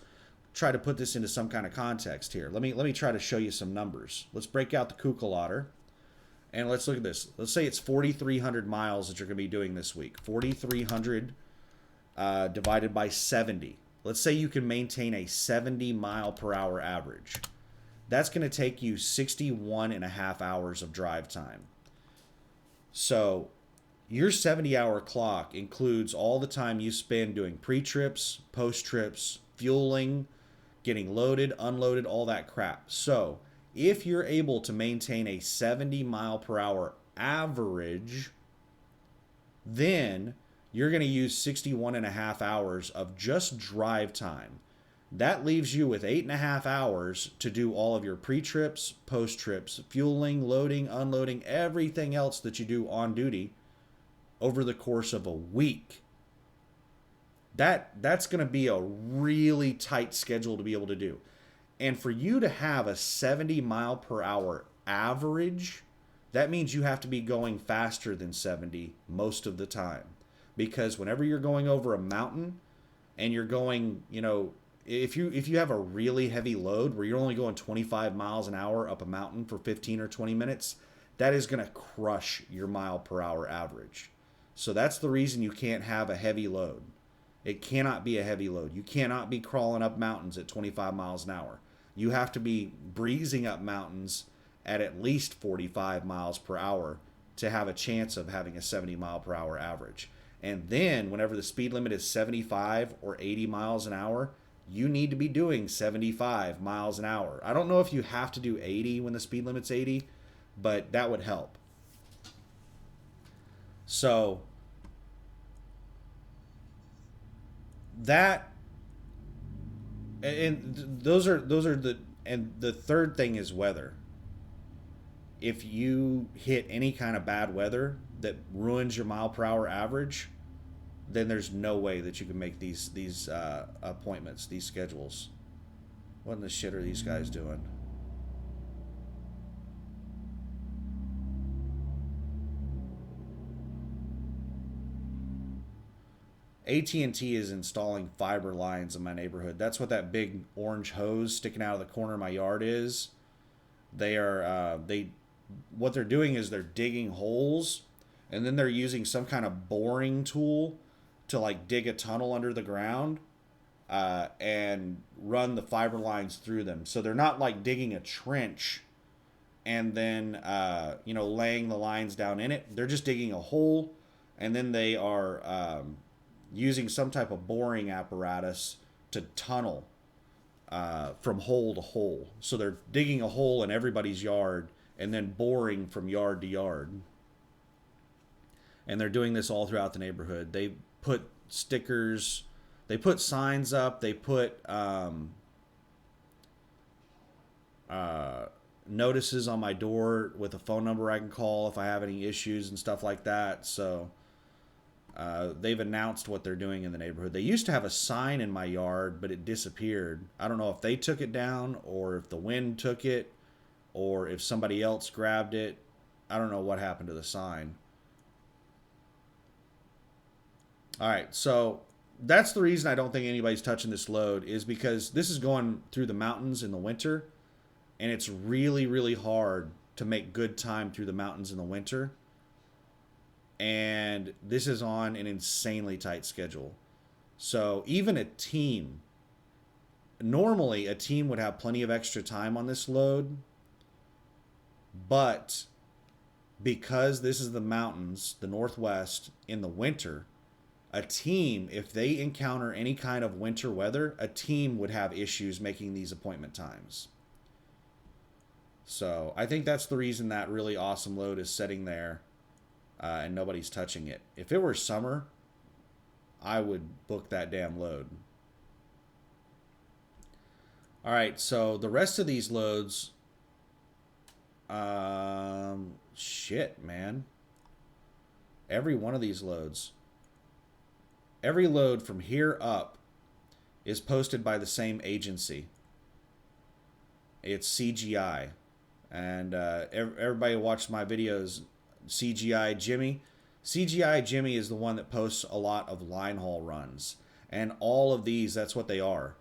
try to put this into some kind of context here. Let me try to show you some numbers. Let's break out the Kukalader, and let's look at this. Let's say it's 4,300 miles that you're going to be doing this week. 4,300 divided by 70. Let's say you can maintain a 70 mile per hour average. That's going to take you 61 and a half hours of drive time. So your 70-hour clock includes all the time you spend doing pre-trips, post-trips, fueling, getting loaded, unloaded, all that crap. So if you're able to maintain a 70 mile per hour average, then you're going to use 61 and a half hours of just drive time. That leaves you with 8.5 hours to do all of your pre-trips, post-trips, fueling, loading, unloading, everything else that you do on duty over the course of a week. That's going to be a really tight schedule to be able to do. And for you to have a 70 mile per hour average, that means you have to be going faster than 70 most of the time. Because whenever you're going over a mountain and you're going, if you have a really heavy load where you're only going 25 miles an hour up a mountain for 15 or 20 minutes, that is going to crush your mile per hour average. So that's the reason you can't have a heavy load. It cannot be a heavy load. You cannot be crawling up mountains at 25 miles an hour. You have to be breezing up mountains at least 45 miles per hour to have a chance of having a 70 mile per hour average. And then whenever the speed limit is 75 or 80 miles an hour, you need to be doing 75 miles an hour. I don't know if you have to do 80 when the speed limit's 80, but that would help. So that, and those are the third thing is weather. If you hit any kind of bad weather that ruins your mile per hour average, then there's no way that you can make these appointments, these schedules. What in the shit are these guys doing? AT&T is installing fiber lines in my neighborhood. That's what that big orange hose sticking out of the corner of my yard is. What they're doing is they're digging holes, and then they're using some kind of boring tool to like dig a tunnel under the ground and run the fiber lines through them. So they're not like digging a trench and then laying the lines down in it. They're just digging a hole, and then they are using some type of boring apparatus to tunnel from hole to hole. So they're digging a hole in everybody's yard and then boring from yard to yard. And they're doing this all throughout the neighborhood. They put stickers, they put signs up, they put notices on my door with a phone number I can call if I have any issues and stuff like that. So They've announced what they're doing in the neighborhood. They used to have a sign in my yard, but it disappeared. I don't know if they took it down or if the wind took it or if somebody else grabbed it. I don't know what happened to the sign. All right, so that's the reason I don't think anybody's touching this load, is because this is going through the mountains in the winter, and it's really, really hard to make good time through the mountains in the winter. And this is on an insanely tight schedule. So even a team, normally a team would have plenty of extra time on this load, but because this is the mountains, the Northwest, in the winter, a team, if they encounter any kind of winter weather, a team would have issues making these appointment times. So I think that's the reason that really awesome load is sitting there and nobody's touching it. If it were summer, I would book that damn load. All right, so the rest of these loads, shit, man. Every one of these loads. Every load from here up is posted by the same agency. It's CGI. And everybody who watched my videos, CGI Jimmy. CGI Jimmy is the one that posts a lot of line haul runs. And all of these, that's what they are.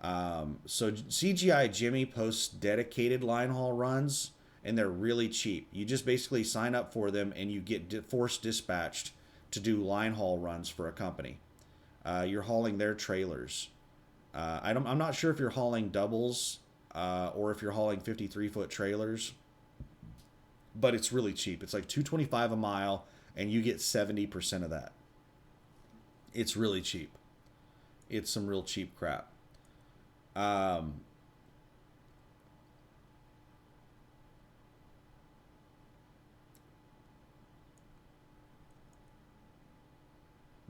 So CGI Jimmy posts dedicated line haul runs, and they're really cheap. You just basically sign up for them, and you get force dispatched to do line haul runs for a company. You're hauling their trailers. I'm not sure if you're hauling doubles or if you're hauling 53-foot trailers, but it's really cheap. It's like $2.25 a mile, and you get 70% of that. It's really cheap. It's some real cheap crap.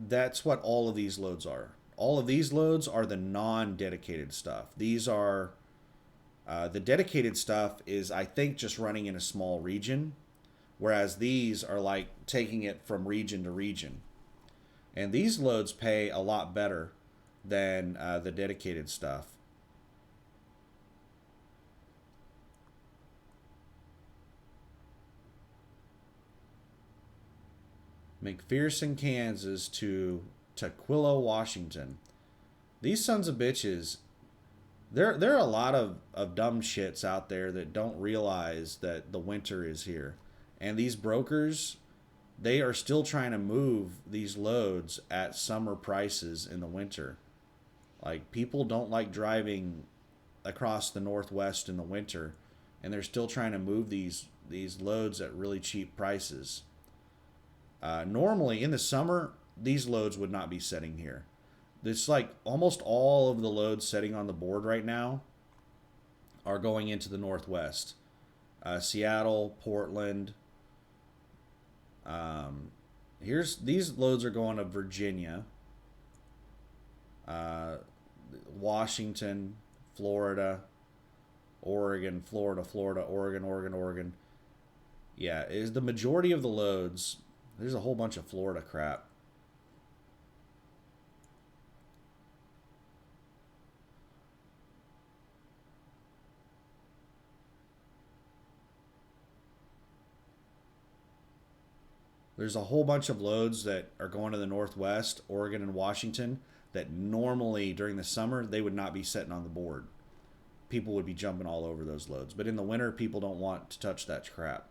That's what all of these loads are. All of these loads are the non-dedicated stuff. These are the dedicated stuff is, I think, just running in a small region, whereas these are like taking it from region to region. And these loads pay a lot better than the dedicated stuff. McPherson, Kansas to Tukwila, Washington. These sons of bitches, there are a lot of dumb shits out there that don't realize that the winter is here. And these brokers, they are still trying to move these loads at summer prices in the winter. Like, people don't like driving across the Northwest in the winter, and they're still trying to move these loads at really cheap prices. Normally, in the summer, these loads would not be setting here. It's like almost all of the loads setting on the board right now are going into the Northwest. Seattle, Portland. These loads are going to Virginia, Washington, Florida, Oregon, Florida, Oregon. Yeah, is the majority of the loads. There's a whole bunch of Florida crap. There's a whole bunch of loads that are going to the Northwest, Oregon and Washington, that normally during the summer they would not be sitting on the board. People would be jumping all over those loads. But in the winter, people don't want to touch that crap.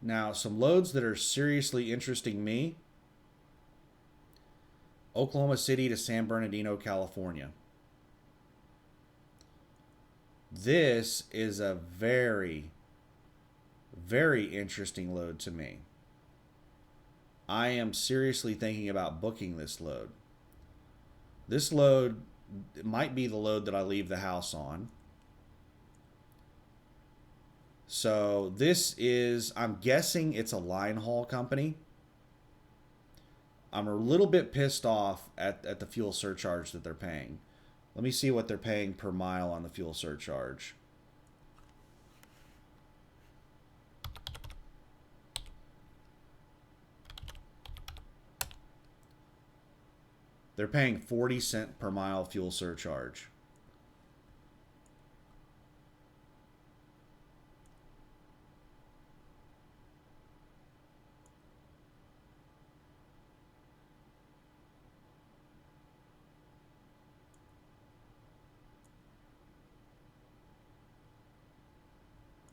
Now, some loads that are seriously interesting me. Oklahoma City to San Bernardino, California. This is a very, very interesting load to me. I am seriously thinking about booking this load. This load might be the load that I leave the house on. So this is, I'm guessing it's a line haul company. I'm a little bit pissed off at the fuel surcharge that they're paying. Let me see what they're paying per mile on the fuel surcharge. They're paying 40 cents per mile fuel surcharge.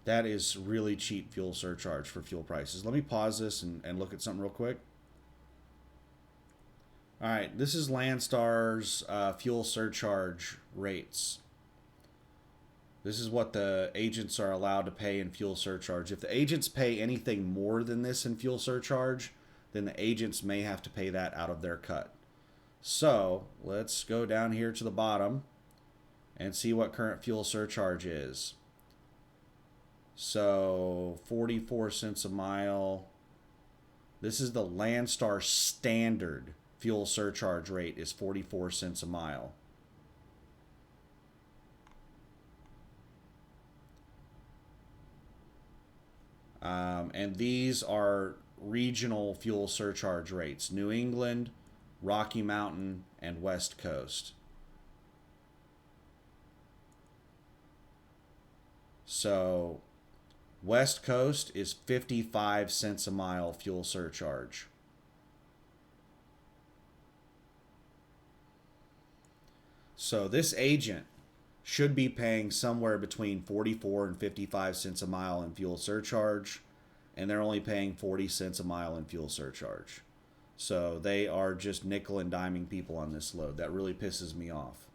That is really cheap fuel surcharge for fuel prices. Let me pause this and look at something real quick. All right, this is Landstar's fuel surcharge rates. This is what the agents are allowed to pay in fuel surcharge. If the agents pay anything more than this in fuel surcharge, then the agents may have to pay that out of their cut. So let's go down here to the bottom and see what current fuel surcharge is. So 44 cents a mile. This is the Landstar standard fuel surcharge rate is 44 cents a mile. And these are regional fuel surcharge rates: New England, Rocky Mountain, and West Coast. So West Coast is 55 cents a mile fuel surcharge. So this agent should be paying somewhere between 44 and 55 cents a mile in fuel surcharge, and they're only paying 40 cents a mile in fuel surcharge. So they are just nickel and diming people on this load. That really pisses me off.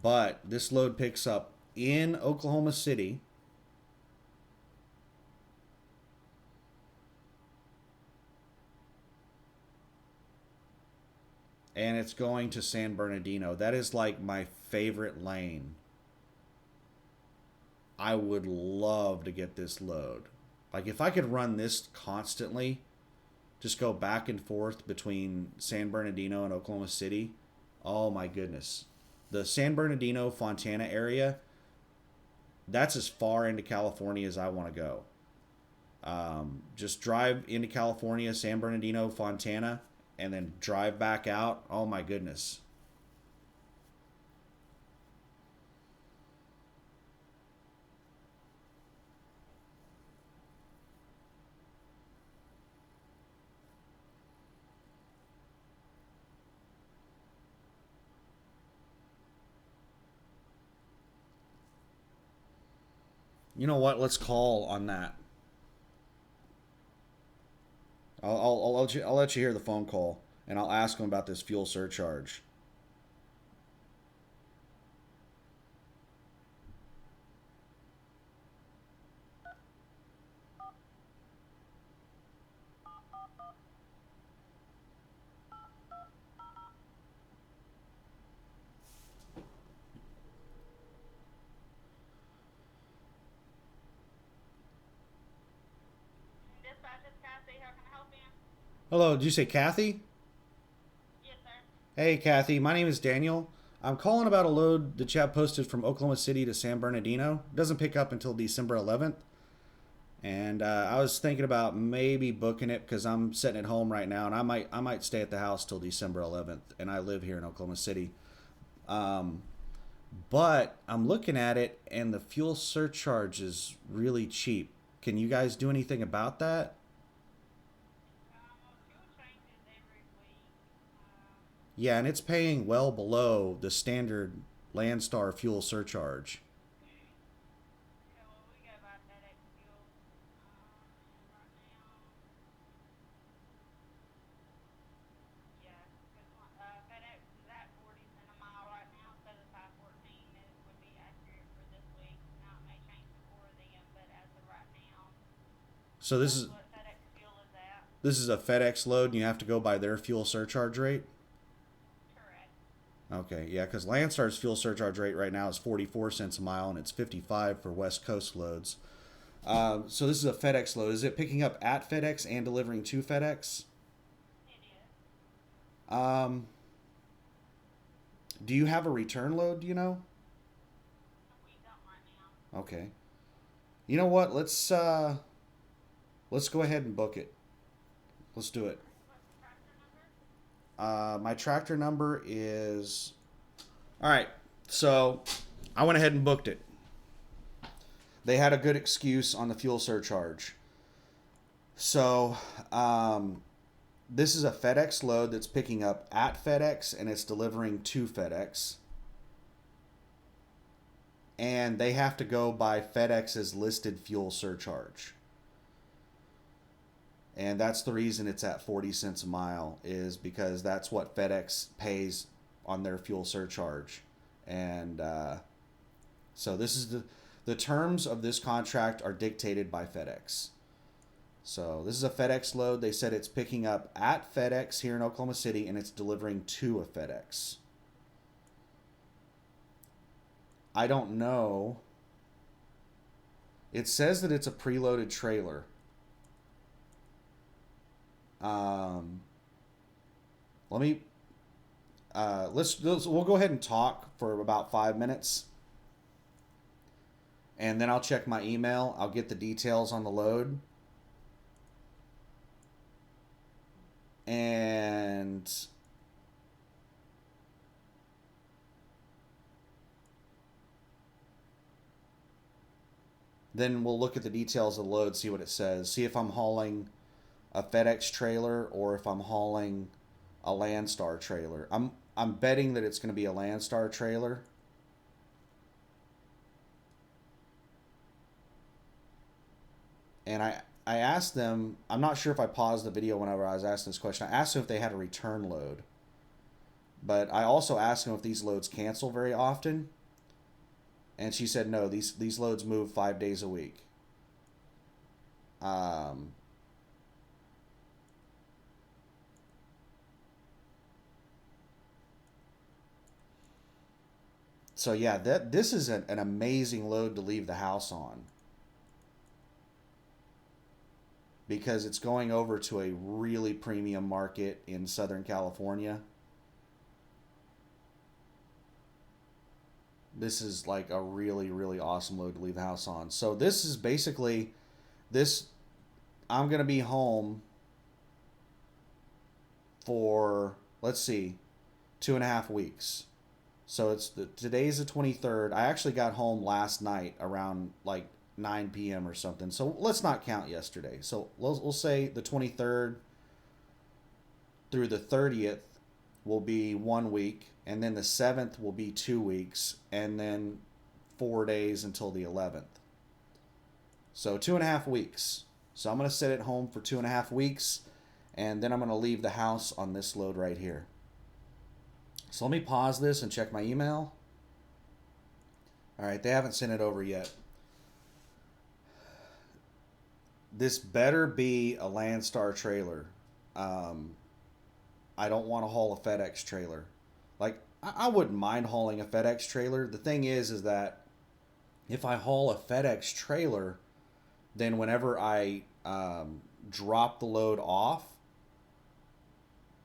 But this load picks up in Oklahoma City. And it's going to San Bernardino. That is like my favorite lane. I would love to get this load. Like if I could run this constantly, just go back and forth between San Bernardino and Oklahoma City. Oh my goodness. The San Bernardino, Fontana area, that's as far into California as I want to go. Just drive into California, San Bernardino, Fontana, and then drive back out. Oh my goodness. You know what? Let's call on that. I'll let you hear the phone call, and I'll ask them about this fuel surcharge. Hello, did you say Kathy? Yes, sir. Hey, Kathy, my name is Daniel. I'm calling about a load that you have posted from Oklahoma City to San Bernardino. It doesn't pick up until December 11th. And I was thinking about maybe booking it because I'm sitting at home right now, and I might stay at the house till December 11th, and I live here in Oklahoma City. Um, but I'm looking at it, and the fuel surcharge is really cheap. Can you guys do anything about that? Well, fuel changes every week. Yeah, and it's paying well below the standard Landstar fuel surcharge. Yeah, well, we go by FedEx fuel right now. Yeah, because FedEx is at 40 cent a mile right now instead of 5.14. It would be accurate for this week. Now it may change before then, but as of right now, So this that's is what FedEx fuel is at. this is a FedEx load, and you have to go by their fuel surcharge rate. Correct. Okay, yeah, because Landstar's fuel surcharge rate right now is 44 cents a mile, and it's 55 for West Coast loads. So this is a FedEx load. Is it picking up at FedEx and delivering to FedEx? It is. Um, Do you have a return load? Do you know? We don't right now. Okay. You know what? Let's go ahead and book it. Let's do it. What's the tractor number? My tractor number is all right. So I went ahead and booked it. They had a good excuse on the fuel surcharge. So this is a FedEx load that's picking up at FedEx and it's delivering to FedEx. And they have to go by FedEx's listed fuel surcharge. And that's the reason it's at 40 cents a mile, is because that's what FedEx pays on their fuel surcharge. And so this is the terms of this contract are dictated by FedEx. So this is a FedEx load. They said it's picking up at FedEx here in Oklahoma City and it's delivering to a FedEx. I don't know. It says that it's a preloaded trailer. Let me we'll go ahead and talk for about 5 minutes, and then I'll check my email. I'll get the details on the load, and then we'll look at the details of the load, see what it says, see if I'm hauling a FedEx trailer or if I'm hauling a Landstar trailer. I'm betting that it's going to be a Landstar trailer. And I asked them, I'm not sure if I paused the video whenever I was asking this question. I asked them if they had a return load. But I also asked them if these loads cancel very often. And she said no, these loads move 5 days a week. So yeah, this is an amazing load to leave the house on, because it's going over to a really premium market in Southern California. This is like a really, really awesome load to leave the house on. So this is basically this. I'm going to be home for, let's see, 2.5 weeks. So today's the 23rd. I actually got home last night around like 9 p.m. or something. So let's not count yesterday. So we'll say the 23rd through the 30th will be 1 week, and then the 7th will be 2 weeks, and then 4 days until the 11th. So 2.5 weeks. So I'm going to sit at home for 2.5 weeks, and then I'm going to leave the house on this load right here. So let me pause this and check my email. All right, they haven't sent it over yet. This better be a Landstar trailer. I don't want to haul a FedEx trailer. Like, I wouldn't mind hauling a FedEx trailer. The thing is that if I haul a FedEx trailer, then whenever I drop the load off,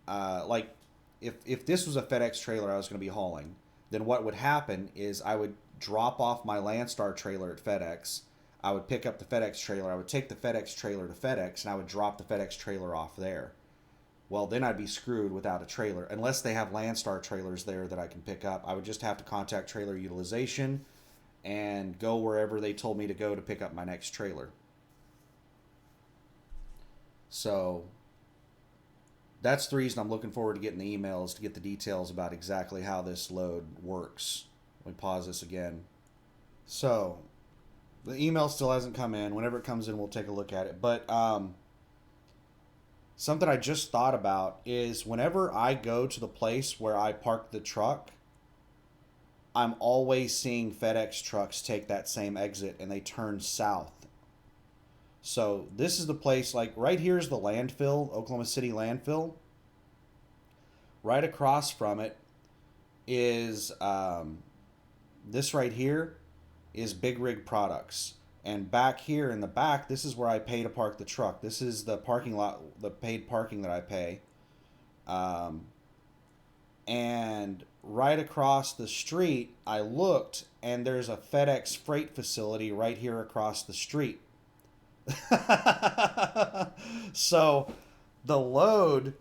like if this was a FedEx trailer I was going to be hauling, then what would happen is I would drop off my Landstar trailer at FedEx. I would pick up the FedEx trailer. I would take the FedEx trailer to FedEx, and I would drop the FedEx trailer off there. Well, then I'd be screwed without a trailer. Unless they have Landstar trailers there that I can pick up. I would just have to contact trailer utilization and go wherever they told me to go to pick up my next trailer. So that's the reason I'm looking forward to getting the emails to get the details about exactly how this load works. Let me pause this again. So the email still hasn't come in. Whenever it comes in, we'll take a look at it. But something I just thought about is whenever I go to the place where I park the truck, I'm always seeing FedEx trucks take that same exit and they turn south. So this is the place, like right here is the landfill, Oklahoma City landfill. Right across from it is this right here is Big Rig Products. And back here in the back, this is where I pay to park the truck. This is the parking lot, the paid parking that I pay. And right across the street, I looked, and there's a FedEx freight facility right here across the street. So the load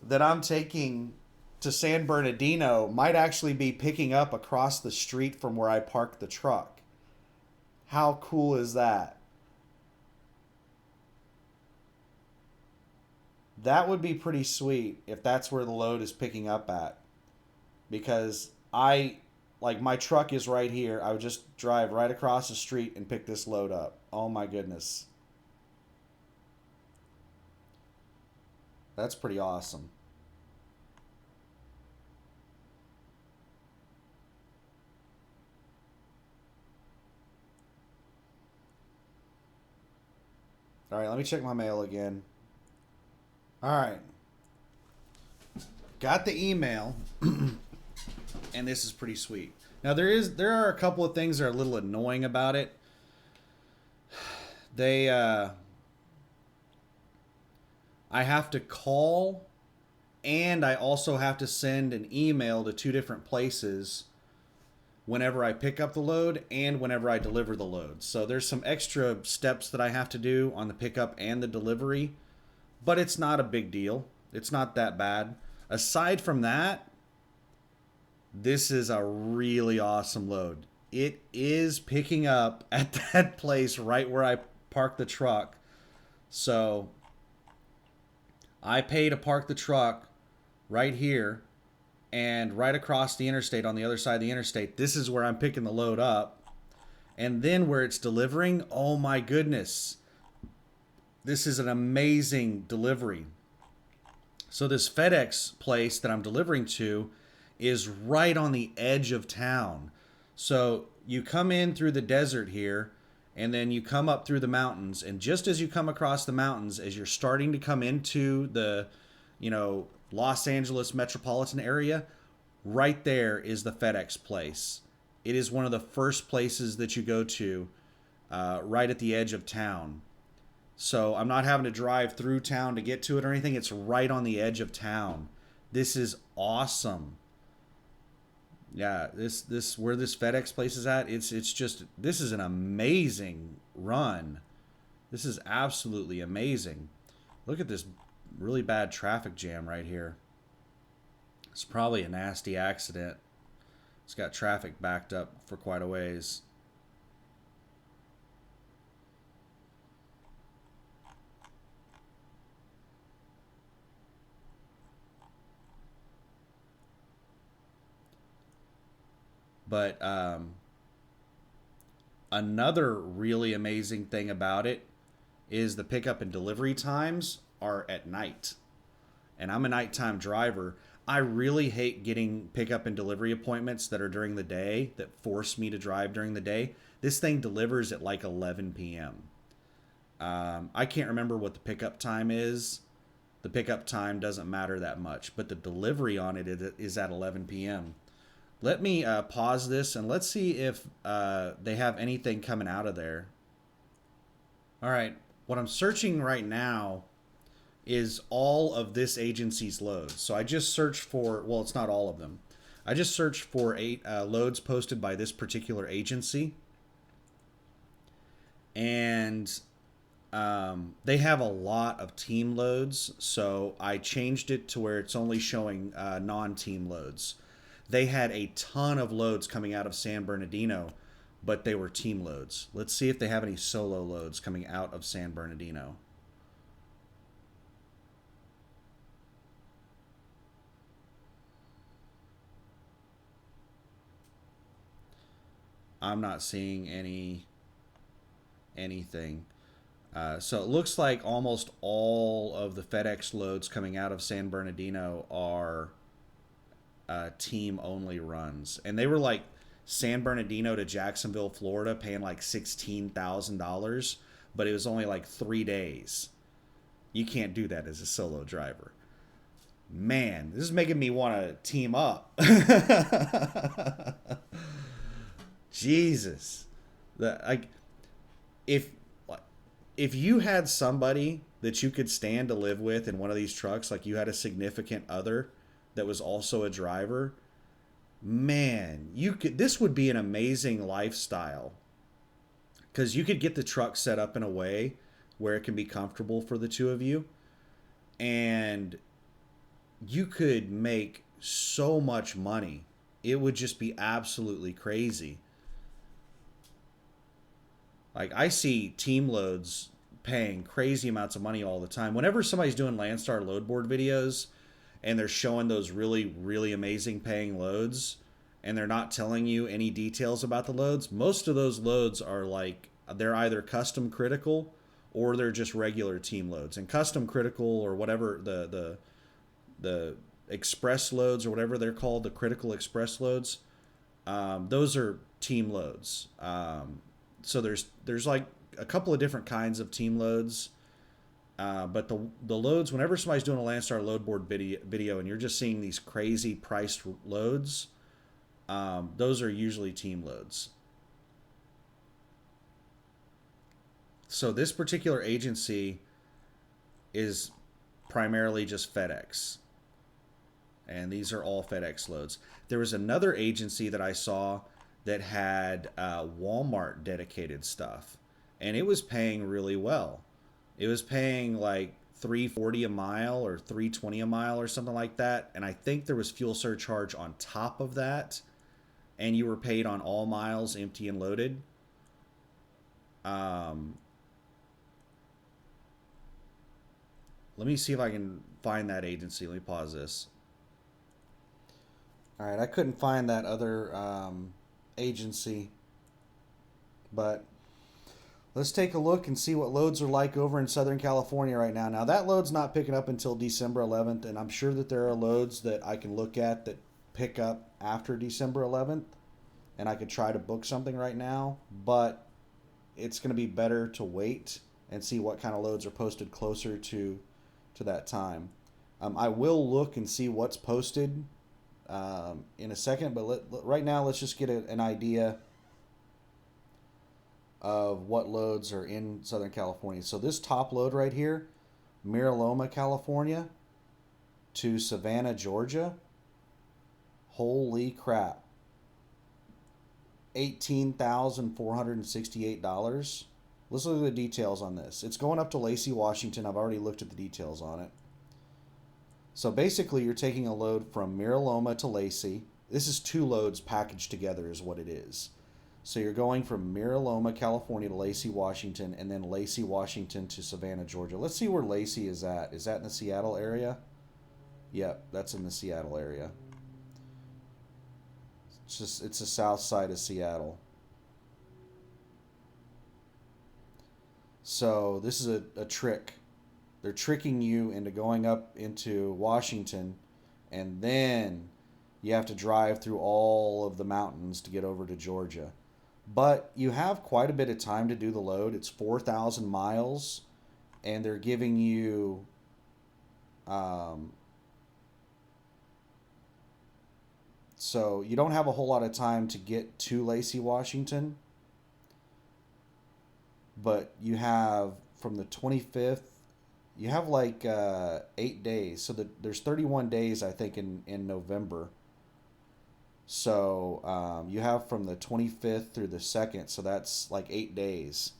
that I'm taking to San Bernardino might actually be picking up across the street from where I parked the truck. How cool is that? That would be pretty sweet if that's where the load is picking up at. Because like, my truck is right here. I would just drive right across the street and pick this load up. Oh my goodness. That's pretty awesome. All right, let me check my mail again. All right. Got the email, and this is pretty sweet. Now there are a couple of things that are a little annoying about it. They I have to call, and I also have to send an email to two different places whenever I pick up the load and whenever I deliver the load. So there's some extra steps that I have to do on the pickup and the delivery, but it's not a big deal. It's not that bad. Aside from that, this is a really awesome load. It is picking up at that place right where I parked the truck. So I pay to park the truck right here, and right across the interstate on the other side of the interstate, this is where I'm picking the load up. And then where it's delivering, oh my goodness. This is an amazing delivery. So this FedEx place that I'm delivering to is right on the edge of town. So you come in through the desert here, and then you come up through the mountains, and just as you come across the mountains, as you're starting to come into the, Los Angeles metropolitan area, right there is the FedEx place. It is one of the first places that you go to, right at the edge of town. So I'm not having to drive through town to get to it or anything. It's right on the edge of town. This is awesome. Yeah, this where this FedEx place is at, it's just, this is an amazing run. This is absolutely amazing. Look at this really bad traffic jam right here. It's probably a nasty accident. It's got traffic backed up for quite a ways. But another really amazing thing about it is the pickup and delivery times are at night. And I'm a nighttime driver. I really hate getting pickup and delivery appointments that are during the day that force me to drive during the day. This thing delivers at like 11 p.m. I can't remember what the pickup time is. The pickup time doesn't matter that much, but the delivery on it is at 11 p.m. Let me pause this and let's see if they have anything coming out of there. All right, what I'm searching right now is all of this agency's loads. So I just searched for, well, it's not all of them. I just searched for 8 loads posted by this particular agency. And they have a lot of team loads. So I changed it to where it's only showing non-team loads. They had a ton of loads coming out of San Bernardino, but they were team loads. Let's see if they have any solo loads coming out of San Bernardino. I'm not seeing anything. So it looks like almost all of the FedEx loads coming out of San Bernardino are team only runs, and they were like San Bernardino to Jacksonville, Florida, paying like $16,000, but it was only like 3 days. You can't do that as a solo driver. Man, this is making me want to team up. Jesus, like if if you had somebody that you could stand to live with in one of these trucks, like you had a significant other that was also a driver, Man, you could this would be an amazing lifestyle because you could get the truck set up in a way where it can be comfortable for the two of you, and you could make so much money. It would just be absolutely crazy. Like I see team loads paying crazy amounts of money all the time. Whenever somebody's doing Landstar load board videos and they're showing those really, really amazing paying loads and they're not telling you any details about the loads, most of those loads are like they're either custom critical or they're just regular team loads. And custom critical or whatever the express loads or whatever they're called, the critical express loads, those are team loads. So there's like a couple of different kinds of team loads. But the loads, whenever somebody's doing a Landstar load board video and you're just seeing these crazy priced loads, those are usually team loads. So this particular agency is primarily just FedEx, and these are all FedEx loads. There was another agency that I saw that had Walmart dedicated stuff, and it was paying really well. It was paying like 340 a mile or 320 a mile or something like that, and I think there was fuel surcharge on top of that, and you were paid on all miles empty and loaded. Um, Let me see if I can find that agency. Let me pause this. All right, I couldn't find that other agency, but let's take a look and see what loads are like over in Southern California right now. Now, that load's not picking up until December 11th, and I'm sure that there are loads that I can look at that pick up after December 11th, and I could try to book something right now, but it's going to be better to wait and see what kind of loads are posted closer to that time. I will look and see what's posted in a second, but right now let's just get an idea of what loads are in Southern California. So this top load right here, Miraloma, California to Savannah, Georgia. Holy crap. $18,468. Let's look at the details on this. It's going up to Lacey, Washington. I've already looked at the details on it. So basically, you're taking a load from Miraloma to Lacey. This is two loads packaged together is what it is. So you're going from Miraloma, California to Lacey, Washington, and then Lacey, Washington to Savannah, Georgia. Let's see where Lacey is at. Is that in the Seattle area? Yep, that's in the Seattle area. It's the south side of Seattle. So this is a trick. They're tricking you into going up into Washington, and then you have to drive through all of the mountains to get over to Georgia. But you have quite a bit of time to do the load. It's 4,000 miles, and they're giving you so you don't have a whole lot of time to get to Lacey, Washington, but you have from the 25th, you have like 8 days. So there's 31 days, I think, in November. So you have from the 25th through the 2nd, so that's like 8 days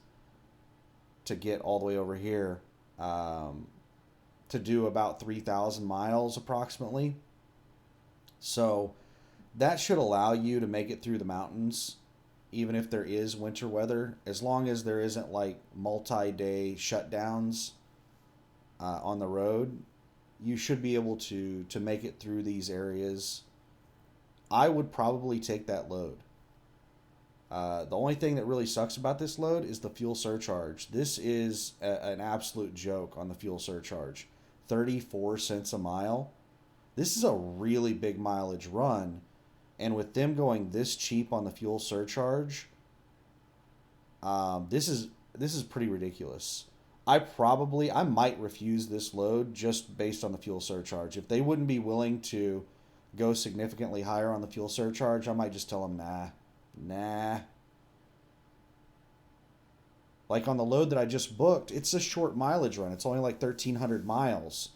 to get all the way over here to do about 3,000 miles approximately. So that should allow you to make it through the mountains, even if there is winter weather, as long as there isn't like multi-day shutdowns on the road. You should be able to make it through these areas. I would probably take that load. The only thing that really sucks about this load is the fuel surcharge. This is an absolute joke on the fuel surcharge. 34 cents a mile. This is a really big mileage run. And with them going this cheap on the fuel surcharge, this is pretty ridiculous. I might refuse this load just based on the fuel surcharge. If they wouldn't be willing to go significantly higher on the fuel surcharge, I might just tell them nah. Like on the load that I just booked, it's a short mileage run. It's only like 1,300 miles.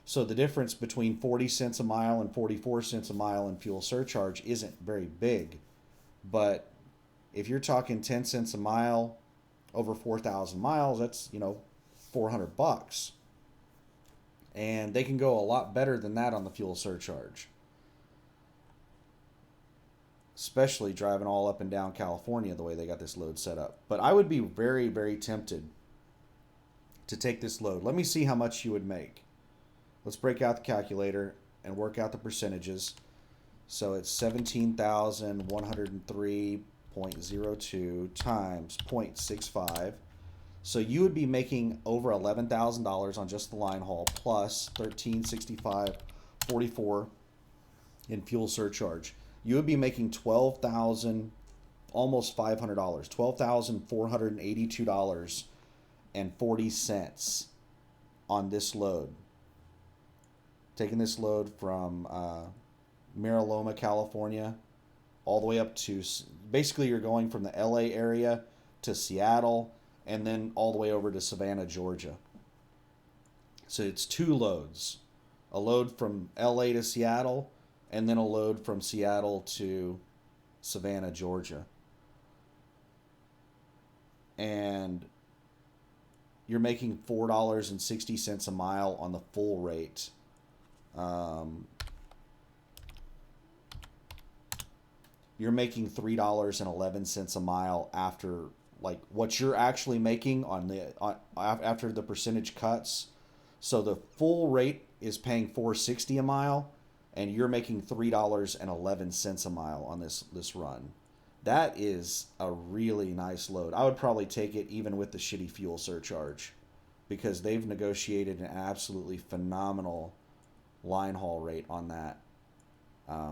So the difference between 40 cents a mile and 44 cents a mile in fuel surcharge isn't very big. But if you're talking 10 cents a mile over 4,000 miles, that's, 400 bucks. And they can go a lot better than that on the fuel surcharge, especially driving all up and down California the way they got this load set up. But I would be very, very tempted to take this load. Let me see how much you would make. Let's break out the calculator and work out the percentages. So it's 17,103.02 times 0.65. So you would be making over $11,000 on just the line haul plus 1365.44 in fuel surcharge. You would be making 12,000, almost $500, $12,482.40 on this load. Taking this load from Mariloma, California, all the way up to, basically you're going from the LA area to Seattle and then all the way over to Savannah, Georgia. So it's two loads. A load from LA to Seattle and then a load from Seattle to Savannah, Georgia. And you're making $4.60 a mile on the full rate. You're making $3.11 a mile after, like, what you're actually making after the percentage cuts. So the full rate is paying $4.60 a mile, and you're making $3.11 a mile on this run. That is a really nice load. I would probably take it even with the shitty fuel surcharge, because they've negotiated an absolutely phenomenal line haul rate on that.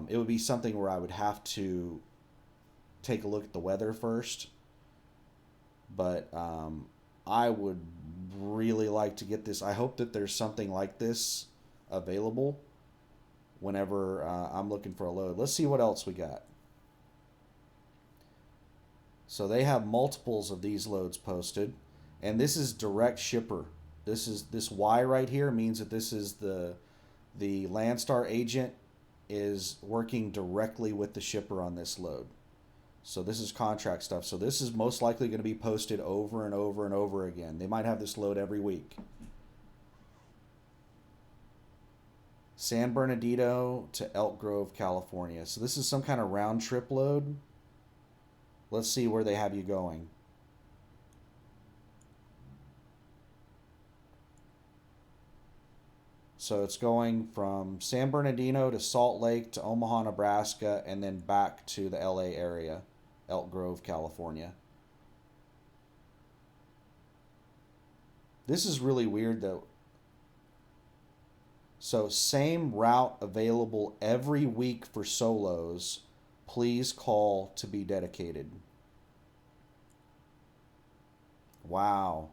It would be something where I would have to take a look at the weather first, but I would really like to get this. I hope that there's something like this available whenever I'm looking for a load. Let's see what else we got. So they have multiples of these loads posted, and this is direct shipper. This Y right here means that this is the Landstar agent is working directly with the shipper on this load. So this is contract stuff. So this is most likely going to be posted over and over and over again. They might have this load every week. San Bernardino to Elk Grove, California. So this is some kind of round trip load. Let's see where they have you going. So it's going from San Bernardino to Salt Lake to Omaha, Nebraska, and then back to the LA area, Elk Grove, California. This is really weird though. So same route available every week for solos. Please call to be dedicated. Wow.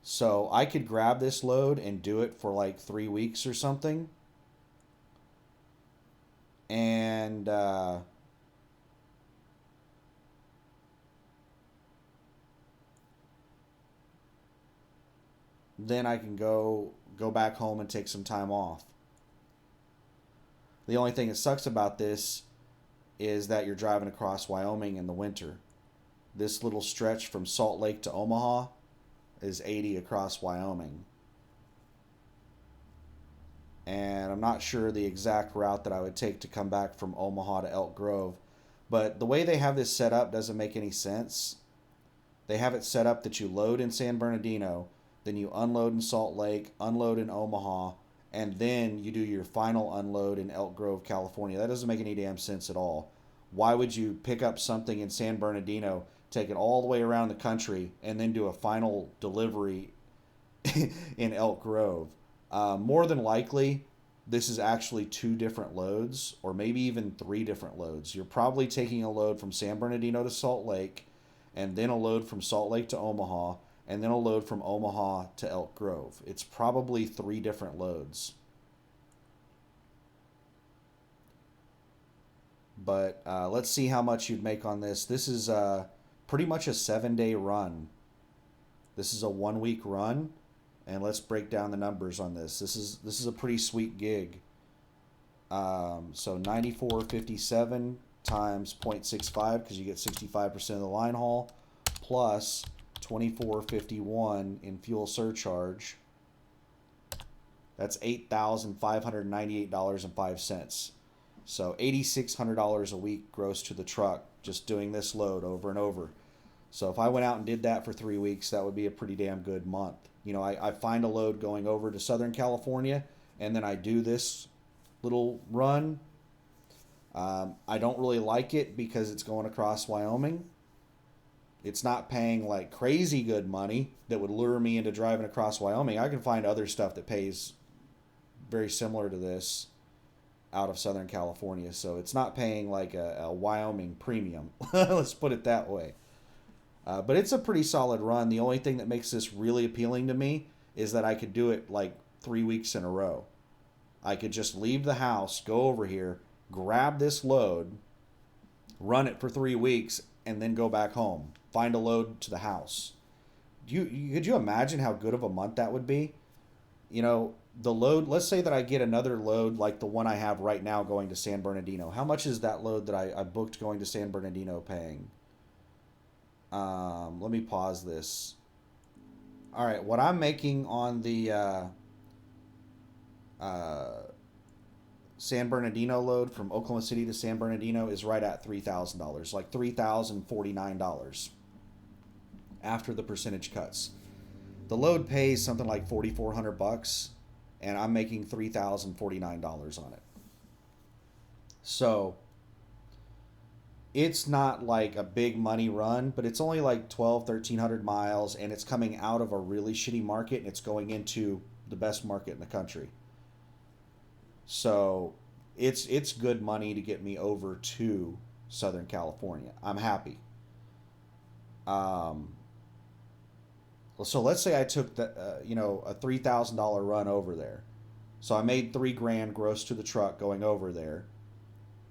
So I could grab this load and do it for like 3 weeks or something. And then I can go back home and take some time off. The only thing that sucks about this is that you're driving across Wyoming in the winter. This little stretch from Salt Lake to Omaha is 80 across Wyoming. And I'm not sure the exact route that I would take to come back from Omaha to Elk Grove. But the way they have this set up doesn't make any sense. They have it set up that you load in San Bernardino, then you unload in Salt Lake, unload in Omaha, and then you do your final unload in Elk Grove, California. That doesn't make any damn sense at all. Why would you pick up something in San Bernardino, take it all the way around the country, and then do a final delivery in Elk Grove? More than likely, this is actually 2 different loads, or maybe even 3 different loads. You're probably taking a load from San Bernardino to Salt Lake, and then a load from Salt Lake to Omaha, and then a load from Omaha to Elk Grove. It's probably 3 different loads. But let's see how much you'd make on this. This is pretty much a 7-day run. This is a 1-week run, And let's break down the numbers on this. This is a pretty sweet gig. So 94.57 times 0.65 because you get 65% of the line haul plus 24.51 in fuel surcharge. That's $8,598.05. So $8,600 a week gross to the truck just doing this load over and over. So if I went out and did that for 3 weeks, that would be a pretty damn good month. I find a load going over to Southern California, and then I do this little run. I don't really like it because it's going across Wyoming. It's not paying like crazy good money that would lure me into driving across Wyoming. I can find other stuff that pays very similar to this out of Southern California. So it's not paying like a Wyoming premium. Let's put it that way. But it's a pretty solid run. The only thing that makes this really appealing to me is that I could do it like 3 weeks in a row. I could just leave the house, go over here, grab this load, run it for 3 weeks, and then go back home. Find a load to the house. Could you imagine how good of a month that would be? The load, let's say that I get another load like the one I have right now going to San Bernardino. How much is that load that I booked going to San Bernardino paying? Let me pause this. All right, what I'm making on the San Bernardino load from Oklahoma City to San Bernardino is right at $3,000, like $3,049 after the percentage cuts. The load pays something like $4,400, and I'm making $3,049 on it. So it's not like a big money run, but it's only like 1,300 miles, and it's coming out of a really shitty market, and it's going into the best market in the country. So it's good money to get me over to Southern California. I'm happy. So let's say I took a $3,000 run over there. So I made $3,000 gross to the truck going over there,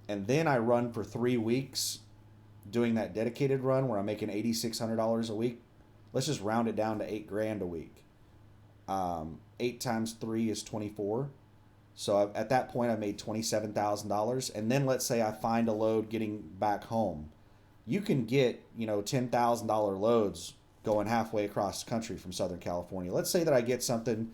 and then I run for 3 weeks doing that dedicated run where I'm making $8,600 a week. Let's just round it down to $8,000 a week. 8 times 3 is 24. So at that point I made $27,000, and then let's say I find a load getting back home. You can get $10,000 loads going halfway across the country from Southern California. Let's say that I get something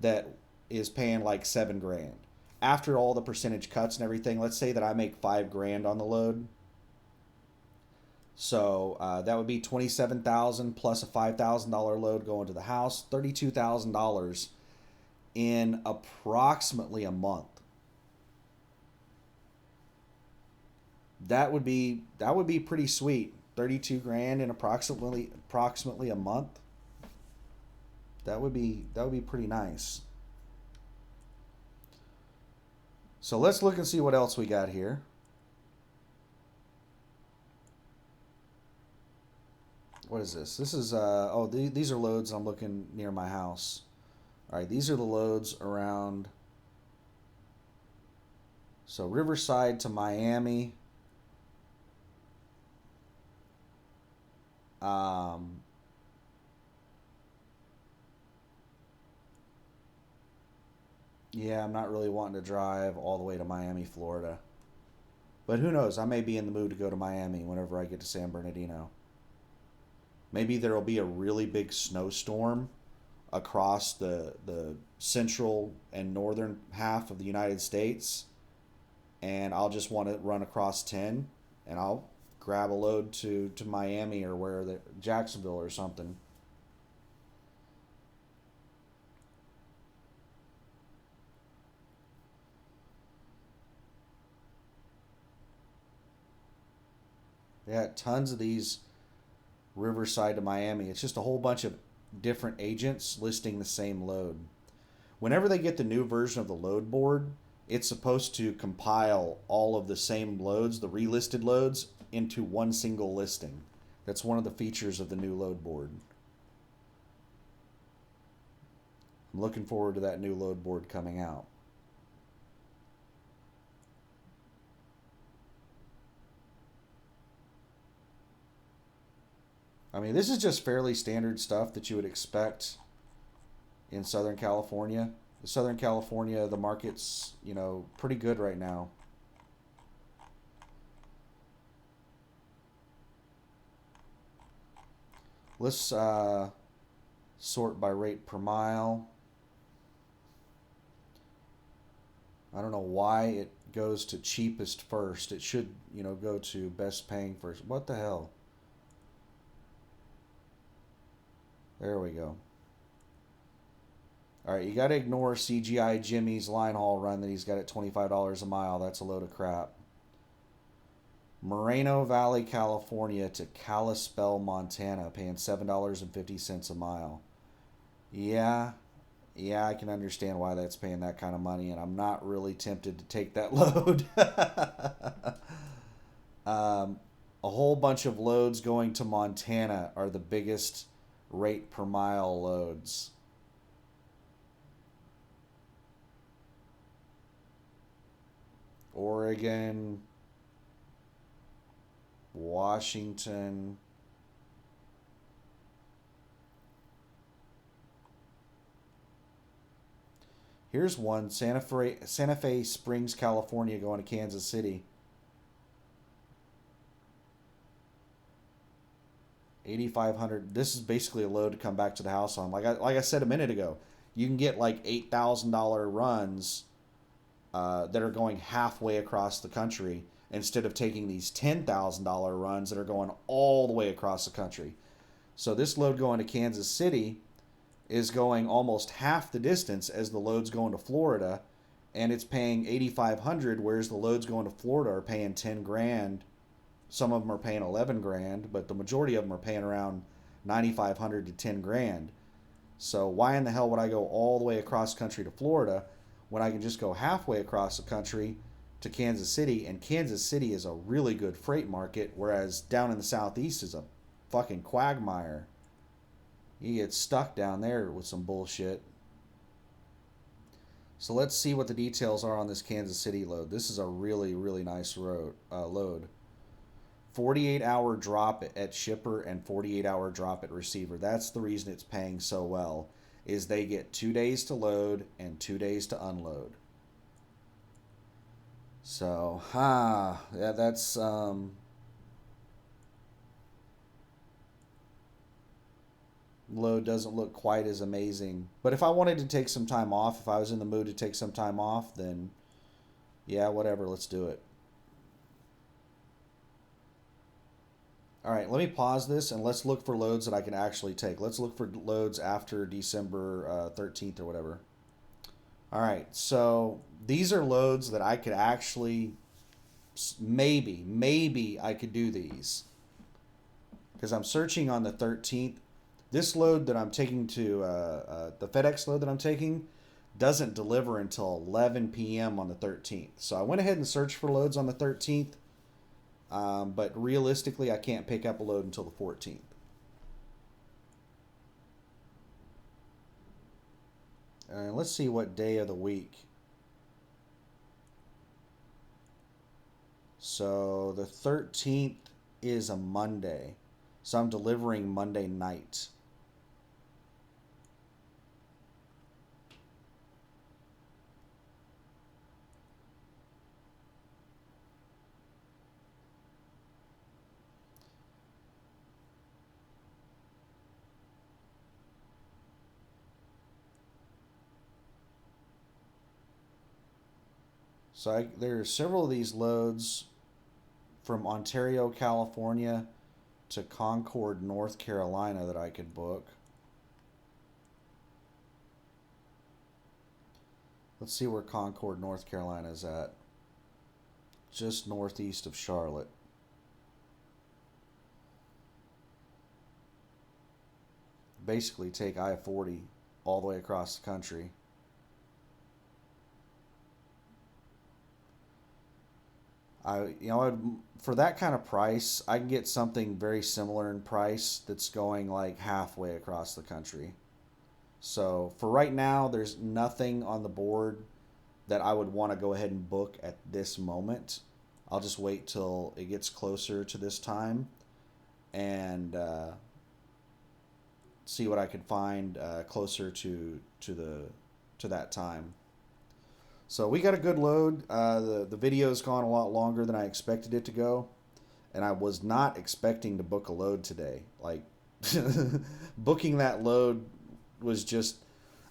that is paying like $7,000. After all the percentage cuts and everything, let's say that I make $5,000 on the load. So that would be $27,000 plus a $5,000 load going to the house, $32,000 in approximately a month. That would be pretty sweet. $32,000 in approximately a month. That would be pretty nice. So let's look and see what else we got here. What is this? This is these are loads I'm looking near my house. All right, these are the loads around. So Riverside to Miami. Yeah, I'm not really wanting to drive all the way to Miami, Florida. But who knows? I may be in the mood to go to Miami whenever I get to San Bernardino. Maybe there will be a really big snowstorm across the central and northern half of the United States, and I'll just want to run across 10, and I'll grab a load to Miami or Jacksonville or something. They got tons of these Riverside to Miami. It's just a whole bunch of different agents listing the same load. Whenever they get the new version of the load board, it's supposed to compile all of the same loads, the relisted loads, into one single listing. That's one of the features of the new load board. I'm looking forward to that new load board coming out. I mean, this is just fairly standard stuff that you would expect in Southern California. Southern California, the market's, pretty good right now. Let's sort by rate per mile. I don't know why it goes to cheapest first. It should, go to best paying first. What the hell? There we go. All right, you got to ignore CGI Jimmy's line haul run that he's got at $25 a mile. That's a load of crap. Moreno Valley, California to Kalispell, Montana, paying $7.50 a mile. Yeah, yeah, I can understand why that's paying that kind of money, and I'm not really tempted to take that load. A whole bunch of loads going to Montana are the biggest rate per mile loads. Oregon, Washington. Here's one, Santa Fe Springs, California, going to Kansas City. 8,500. This is basically a load to come back to the house on. Like I said a minute ago, you can get like $8,000 runs that are going halfway across the country instead of taking these $10,000 runs that are going all the way across the country. So this load going to Kansas City is going almost half the distance as the loads going to Florida, and it's paying 8,500, whereas the loads going to Florida are paying 10 grand. Some of them are paying 11 grand, but the majority of them are paying around 9,500 to 10 grand. So why in the hell would I go all the way across country to Florida when I can just go halfway across the country to Kansas City? And Kansas City is a really good freight market, whereas down in the southeast is a fucking quagmire. You get stuck down there with some bullshit. So let's see what the details are on this Kansas City load. This is a really, really nice load. 48-hour drop at shipper and 48-hour drop at receiver. That's the reason it's paying so well, is they get 2 days to load and 2 days to unload. So, yeah, that's load doesn't look quite as amazing. But if I wanted to take some time off, if I was in the mood to take some time off, then yeah, whatever, let's do it. All right, let me pause this and let's look for loads that I can actually take. Let's look for loads after December 13th or whatever. All right, so these are loads that I could actually, maybe I could do these. Because I'm searching on the 13th. This load that I'm taking to, the FedEx load that I'm taking, doesn't deliver until 11 p.m. on the 13th. So I went ahead and searched for loads on the 13th. But realistically, I can't pick up a load until the 14th. And let's see what day of the week. So the 13th is a Monday. So I'm delivering Monday night. So there are several of these loads from Ontario, California to Concord, North Carolina that I could book. Let's see where Concord, North Carolina is at. Just northeast of Charlotte. Basically take I-40 all the way across the country. For that kind of price, I can get something very similar in price that's going like halfway across the country. So for right now, there's nothing on the board that I would want to go ahead and book at this moment. I'll just wait till it gets closer to this time and see what I can find closer to to that time. So we got a good load. The video's gone a lot longer than I expected it to go, and I was not expecting to book a load today. Like booking that load was just,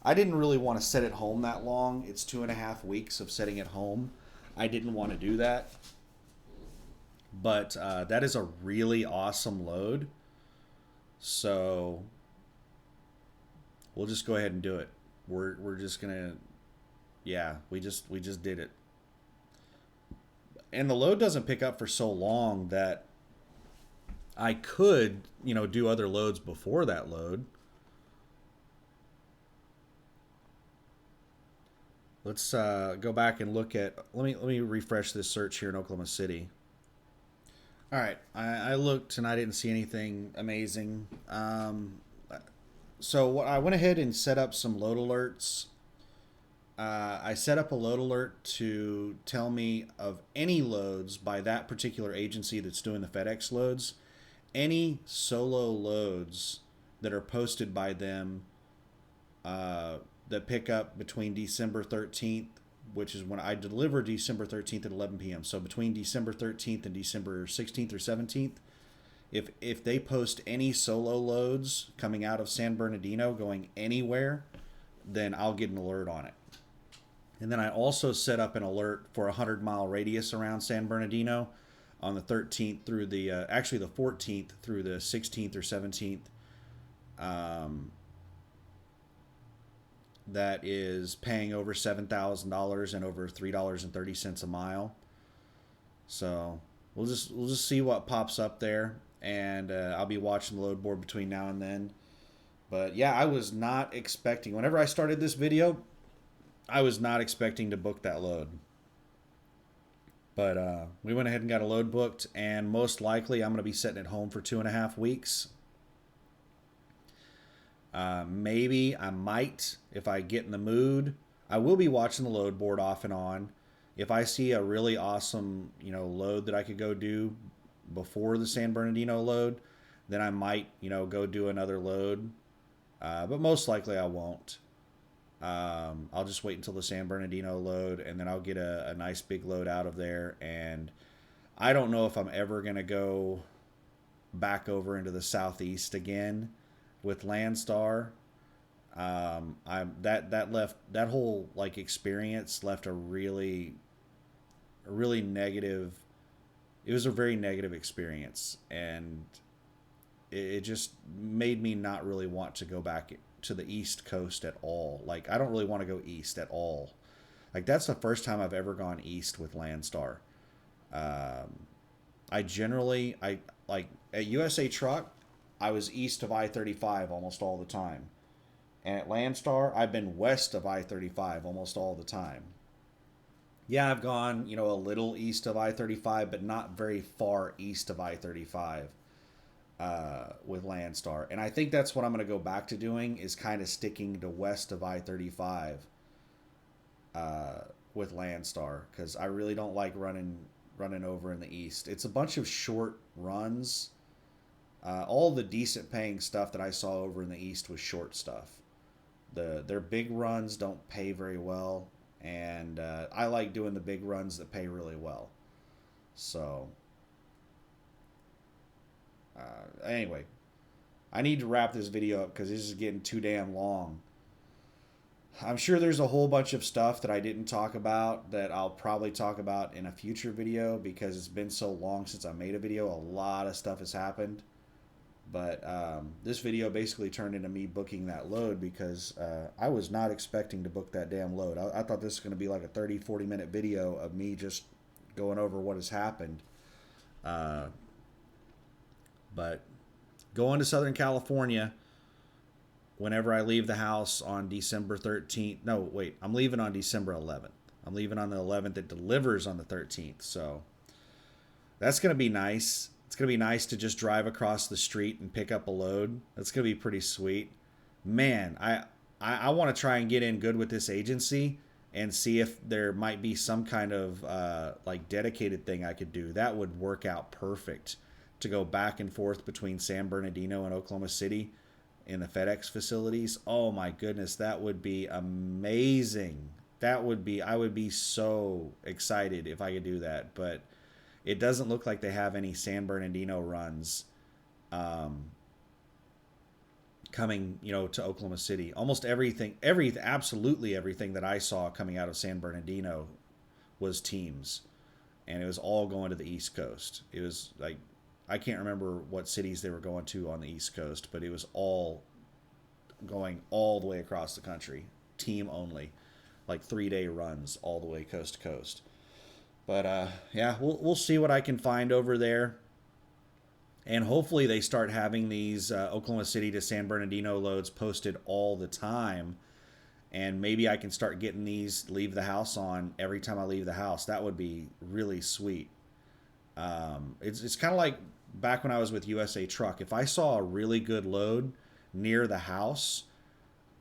I didn't really want to set it home that long. It's 2.5 weeks of setting it home. I didn't want to do that, but that is a really awesome load. So we'll just go ahead and do it. We're just gonna, yeah, we just did it. And the load doesn't pick up for so long that I could, do other loads before that load. Let's go back and look at. Let me refresh this search here in Oklahoma City. All right, I looked and I didn't see anything amazing. So what I went ahead and set up some load alerts. I set up a load alert to tell me of any loads by that particular agency that's doing the FedEx loads. Any solo loads that are posted by them that pick up between December 13th, which is when I deliver December 13th at 11 p.m. So between December 13th and December 16th or 17th, if they post any solo loads coming out of San Bernardino going anywhere, then I'll get an alert on it. And then I also set up an alert for a 100-mile radius around San Bernardino on the 13th through the, actually the 14th through the 16th or 17th. That is paying over $7,000 and over $3.30 a mile. So we'll just see what pops up there, and I'll be watching the load board between now and then. But yeah, I was not expecting. Whenever I started this video, I was not expecting to book that load. But we went ahead and got a load booked, and most likely I'm going to be sitting at home for 2.5 weeks. Maybe I might, if I get in the mood, I will be watching the load board off and on. If I see a really awesome, load that I could go do before the San Bernardino load, then I might, go do another load. But most likely I won't. I'll just wait until the San Bernardino load, and then I'll get a nice big load out of there. And I don't know if I'm ever going to go back over into the southeast again with Landstar. That whole experience left a really negative. It was a very negative experience, and it just made me not really want to go back to the East Coast at all. Like, I don't really want to go east at all. Like, that's the first time I've ever gone east with Landstar. I like at USA Truck, I was east of I-35 almost all the time. And at Landstar, I've been west of I-35 almost all the time. Yeah, I've gone, a little east of I-35, but not very far east of I-35 with Landstar. And I think that's what I'm going to go back to doing, is kind of sticking to west of I-35 with Landstar, because I really don't like running over in the east. It's a bunch of short runs. All the decent paying stuff that I saw over in the east was short stuff. Their big runs don't pay very well, and I like doing the big runs that pay really well. So anyway, I need to wrap this video up because this is getting too damn long. I'm sure there's a whole bunch of stuff that I didn't talk about that I'll probably talk about in a future video, because it's been so long since I made a video. A lot of stuff has happened. But this video basically turned into me booking that load, because I was not expecting to book that damn load. I thought this was going to be like a 30-40 minute video of me just going over what has happened. But going to Southern California whenever I leave the house on December 13th. No, wait, I'm leaving on December 11th. I'm leaving on the 11th. It delivers on the 13th. So that's going to be nice. It's going to be nice to just drive across the street and pick up a load. That's going to be pretty sweet. Man, I want to try and get in good with this agency and see if there might be some kind of dedicated thing I could do. That would work out perfect, to go back and forth between San Bernardino and Oklahoma City. in the FedEx facilities. Oh my goodness, that would be amazing. I would be so excited if I could do that, but it doesn't look like they have any San Bernardino runs um, coming, to Oklahoma City. Almost absolutely everything that I saw coming out of San Bernardino was teams, and it was all going to the East Coast. It was like, I can't remember what cities they were going to on the East Coast, but it was all going all the way across the country, team only, like 3 day runs all the way coast to coast. But yeah, we'll see what I can find over there, and hopefully they start having these Oklahoma City to San Bernardino loads posted all the time, and maybe I can start getting these leave the house on every time I leave the house. That would be really sweet. It's kind of like back when I was with USA Truck. If I saw a really good load near the house,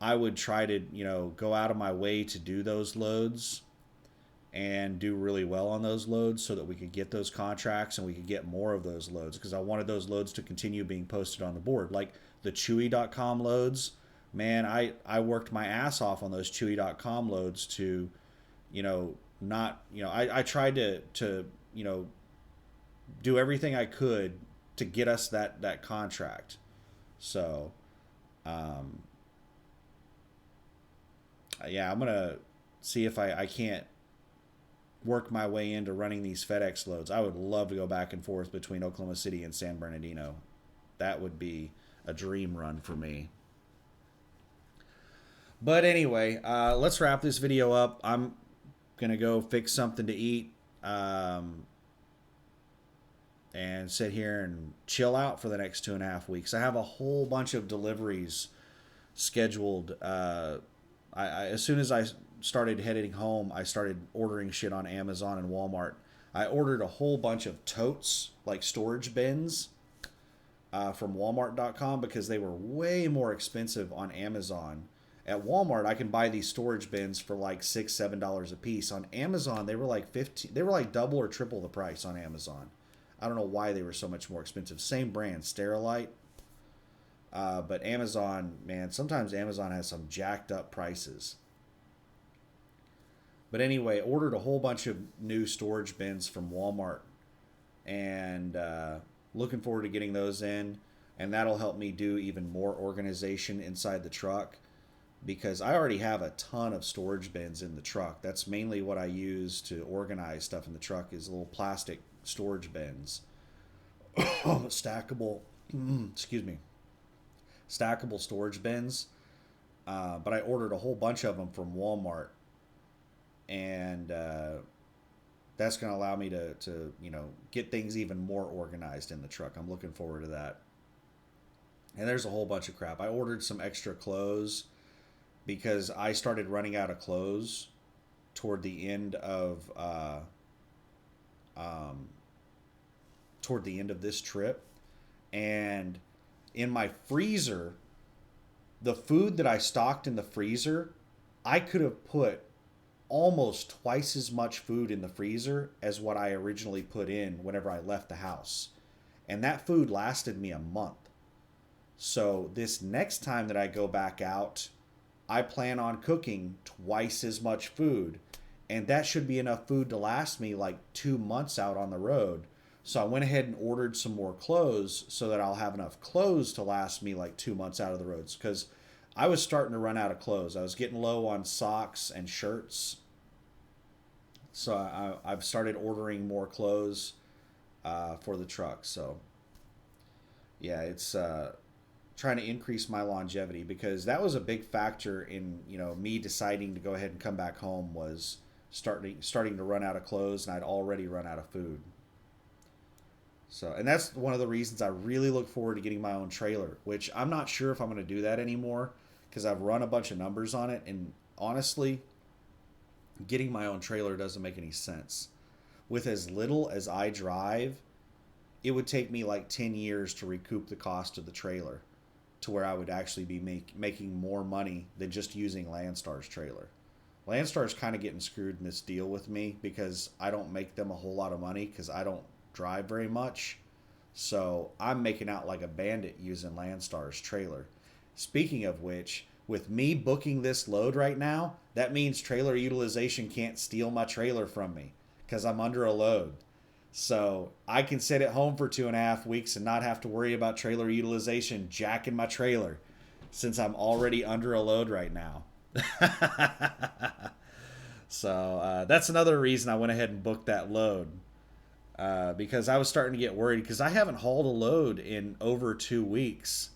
I would try to go out of my way to do those loads and do really well on those loads so that we could get those contracts and we could get more of those loads, because I wanted those loads to continue being posted on the board. Like the Chewy.com loads, man, I worked my ass off on those Chewy.com loads to, not, I tried to, do everything I could to get us that contract. So, um, yeah, I'm going to see if I can't work my way into running these FedEx loads. I would love to go back and forth between Oklahoma City and San Bernardino. That would be a dream run for me. But anyway, let's wrap this video up. I'm going to go fix something to eat and sit here and chill out for the next 2.5 weeks. I have a whole bunch of deliveries scheduled. As soon as I started heading home, I started ordering shit on Amazon and Walmart. I ordered a whole bunch of totes, like storage bins, from Walmart.com, because they were way more expensive on Amazon. At Walmart, I can buy these storage bins for like $6-7 a piece. On Amazon, they were like 15. They were like double or triple the price on Amazon. I don't know why they were so much more expensive. Same brand, Sterilite. But Amazon, man, sometimes Amazon has some jacked up prices. But anyway, ordered a whole bunch of new storage bins from Walmart, and looking forward to getting those in. And that'll help me do even more organization inside the truck, because I already have a ton of storage bins in the truck. That's mainly what I use to organize stuff in the truck, is little plastic storage bins. Stackable, excuse me, stackable storage bins. But I ordered a whole bunch of them from Walmart, and that's going to allow me to get things even more organized in the truck. I'm looking forward to that. And there's a whole bunch of crap. I ordered some extra clothes because I started running out of clothes toward the end of this trip. And in my freezer, the food that I stocked in the freezer, I could have put almost twice as much food in the freezer as what I originally put in whenever I left the house. And that food lasted me a month. So this next time that I go back out, I plan on cooking twice as much food. And that should be enough food to last me like 2 months out on the road. So I went ahead and ordered some more clothes so that I'll have enough clothes to last me like 2 months out of the roads. Because I was starting to run out of clothes. I was getting low on socks and shirts. So I've started ordering more clothes for the truck. So yeah, it's trying to increase my longevity, because that was a big factor in me deciding to go ahead and come back home, was starting to run out of clothes, and I'd already run out of food. So, and that's one of the reasons I really look forward to getting my own trailer, which I'm not sure if I'm going to do that anymore, because I've run a bunch of numbers on it, and honestly, getting my own trailer doesn't make any sense. With as little as I drive, it would take me like 10 years to recoup the cost of the trailer, to where I would actually be making more money than just using Landstar's trailer. Landstar's kind of getting screwed in this deal with me, because I don't make them a whole lot of money because I don't drive very much. So I'm making out like a bandit using Landstar's trailer. Speaking of which, with me booking this load right now, that means trailer utilization can't steal my trailer from me because I'm under a load. So I can sit at home for 2.5 weeks and not have to worry about trailer utilization jacking my trailer since I'm already under a load right now. So that's another reason I went ahead and booked that load because I was starting to get worried because I haven't hauled a load in over 2 weeks.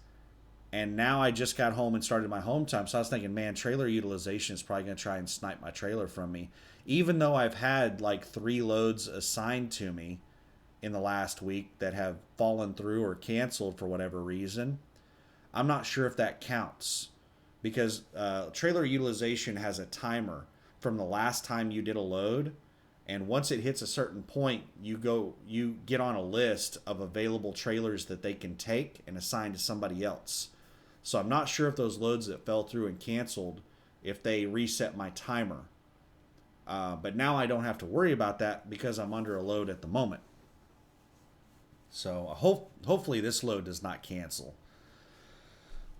And now I just got home and started my home time. So I was thinking, man, trailer utilization is probably going to try and snipe my trailer from me. Even though I've had like 3 loads assigned to me in the last week that have fallen through or canceled for whatever reason, I'm not sure if that counts because trailer utilization has a timer from the last time you did a load, and once it hits a certain point, you get on a list of available trailers that they can take and assign to somebody else. So I'm not sure if those loads that fell through and canceled, if they reset my timer. But now I don't have to worry about that because I'm under a load at the moment. So hopefully this load does not cancel.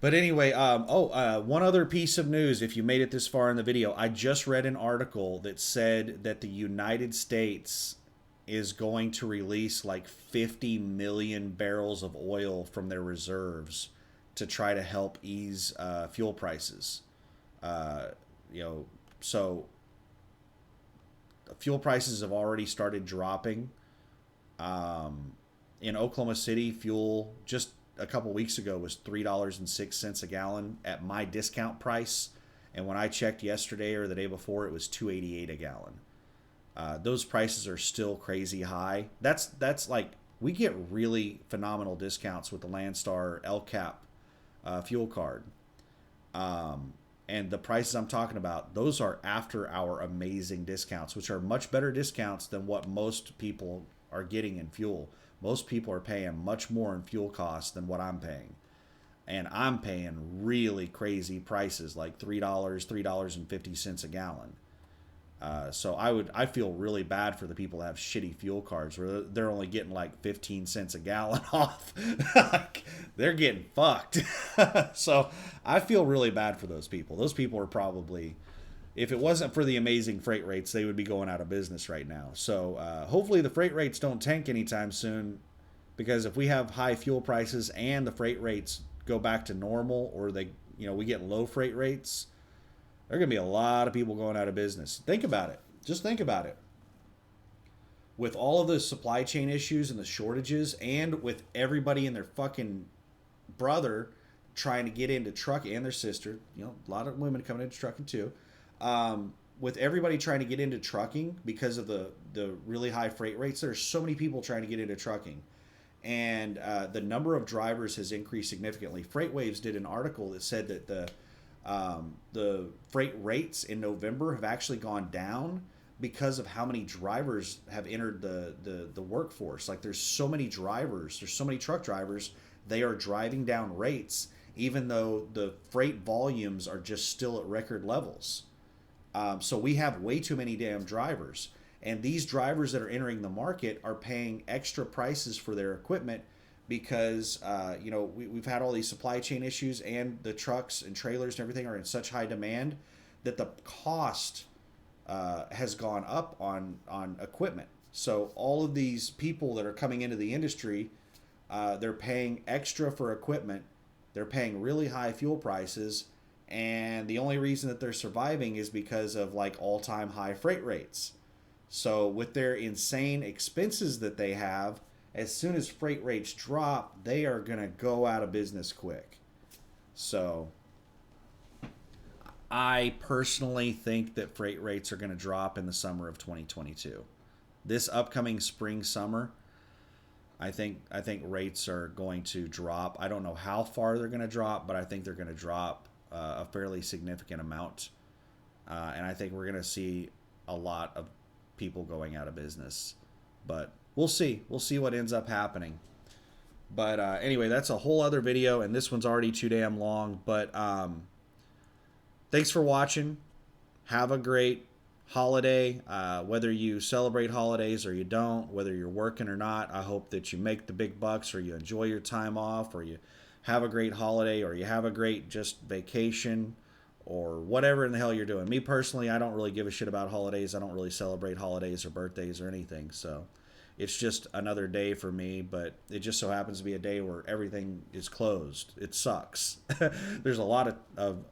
But anyway, one other piece of news, if you made it this far in the video, I just read an article that said that the United States is going to release like 50 million barrels of oil from their reserves to try to help ease fuel prices. Uh, so fuel prices have already started dropping. In Oklahoma City, fuel just a couple weeks ago was $3.06 a gallon at my discount price, and when I checked yesterday or the day before, it was $2.88 a gallon. Those prices are still crazy high. That's like we get really phenomenal discounts with the Landstar LCAP fuel card. And the prices I'm talking about, those are after our amazing discounts, which are much better discounts than what most people are getting in fuel. Most people are paying much more in fuel costs than what I'm paying. And I'm paying really crazy prices, like $3.50 a gallon. So I feel really bad for the people that have shitty fuel cards where they're only getting like 15 cents a gallon off. They're getting fucked. So I feel really bad for those people. Those people are probably, if it wasn't for the amazing freight rates, they would be going out of business right now. So hopefully the freight rates don't tank anytime soon, because if we have high fuel prices and the freight rates go back to normal, or we get low freight rates, there are going to be a lot of people going out of business. Think about it. Just think about it. With all of the supply chain issues and the shortages, and with everybody and their fucking brother trying to get into trucking, and their sister, a lot of women coming into trucking too. With everybody trying to get into trucking because of the really high freight rates, there's so many people trying to get into trucking. And the number of drivers has increased significantly. FreightWaves did an article that said that the freight rates in November have actually gone down because of how many drivers have entered the workforce. Like there's so many drivers, there's so many truck drivers, they are driving down rates even though the freight volumes are just still at record levels. So we have way too many damn drivers. And these drivers that are entering the market are paying extra prices for their equipment because we've had all these supply chain issues, and the trucks and trailers and everything are in such high demand that the cost has gone up on equipment. So all of these people that are coming into the industry, they're paying extra for equipment. They're paying really high fuel prices, and the only reason that they're surviving is because of like all-time high freight rates. So with their insane expenses that they have, as soon as freight rates drop, they are going to go out of business quick. So I personally think that freight rates are going to drop in the summer of 2022. This upcoming spring summer, I think rates are going to drop. I don't know how far they're going to drop, but I think they're going to drop a fairly significant amount. And I think we're going to see a lot of people going out of business. But we'll see. We'll see what ends up happening. But anyway, that's a whole other video, and this one's already too damn long. But thanks for watching. Have a great holiday. Whether you celebrate holidays or you don't, whether you're working or not, I hope that you make the big bucks, or you enjoy your time off, or you have a great holiday or you have a great just vacation or whatever in the hell you're doing. Me personally, I don't really give a shit about holidays. I don't really celebrate holidays or birthdays or anything. So it's just another day for me, but it just so happens to be a day where everything is closed. It sucks. There's a lot of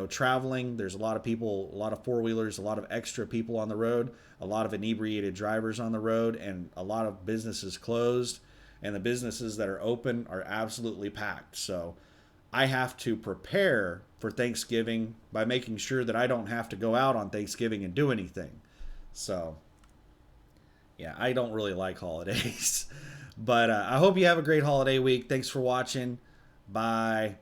traveling. There's a lot of people, a lot of four wheelers, a lot of extra people on the road, a lot of inebriated drivers on the road, and a lot of businesses closed. And the businesses that are open are absolutely packed. So I have to prepare for Thanksgiving by making sure that I don't have to go out on Thanksgiving and do anything. So yeah, I don't really like holidays. But I hope you have a great holiday week. Thanks for watching. Bye.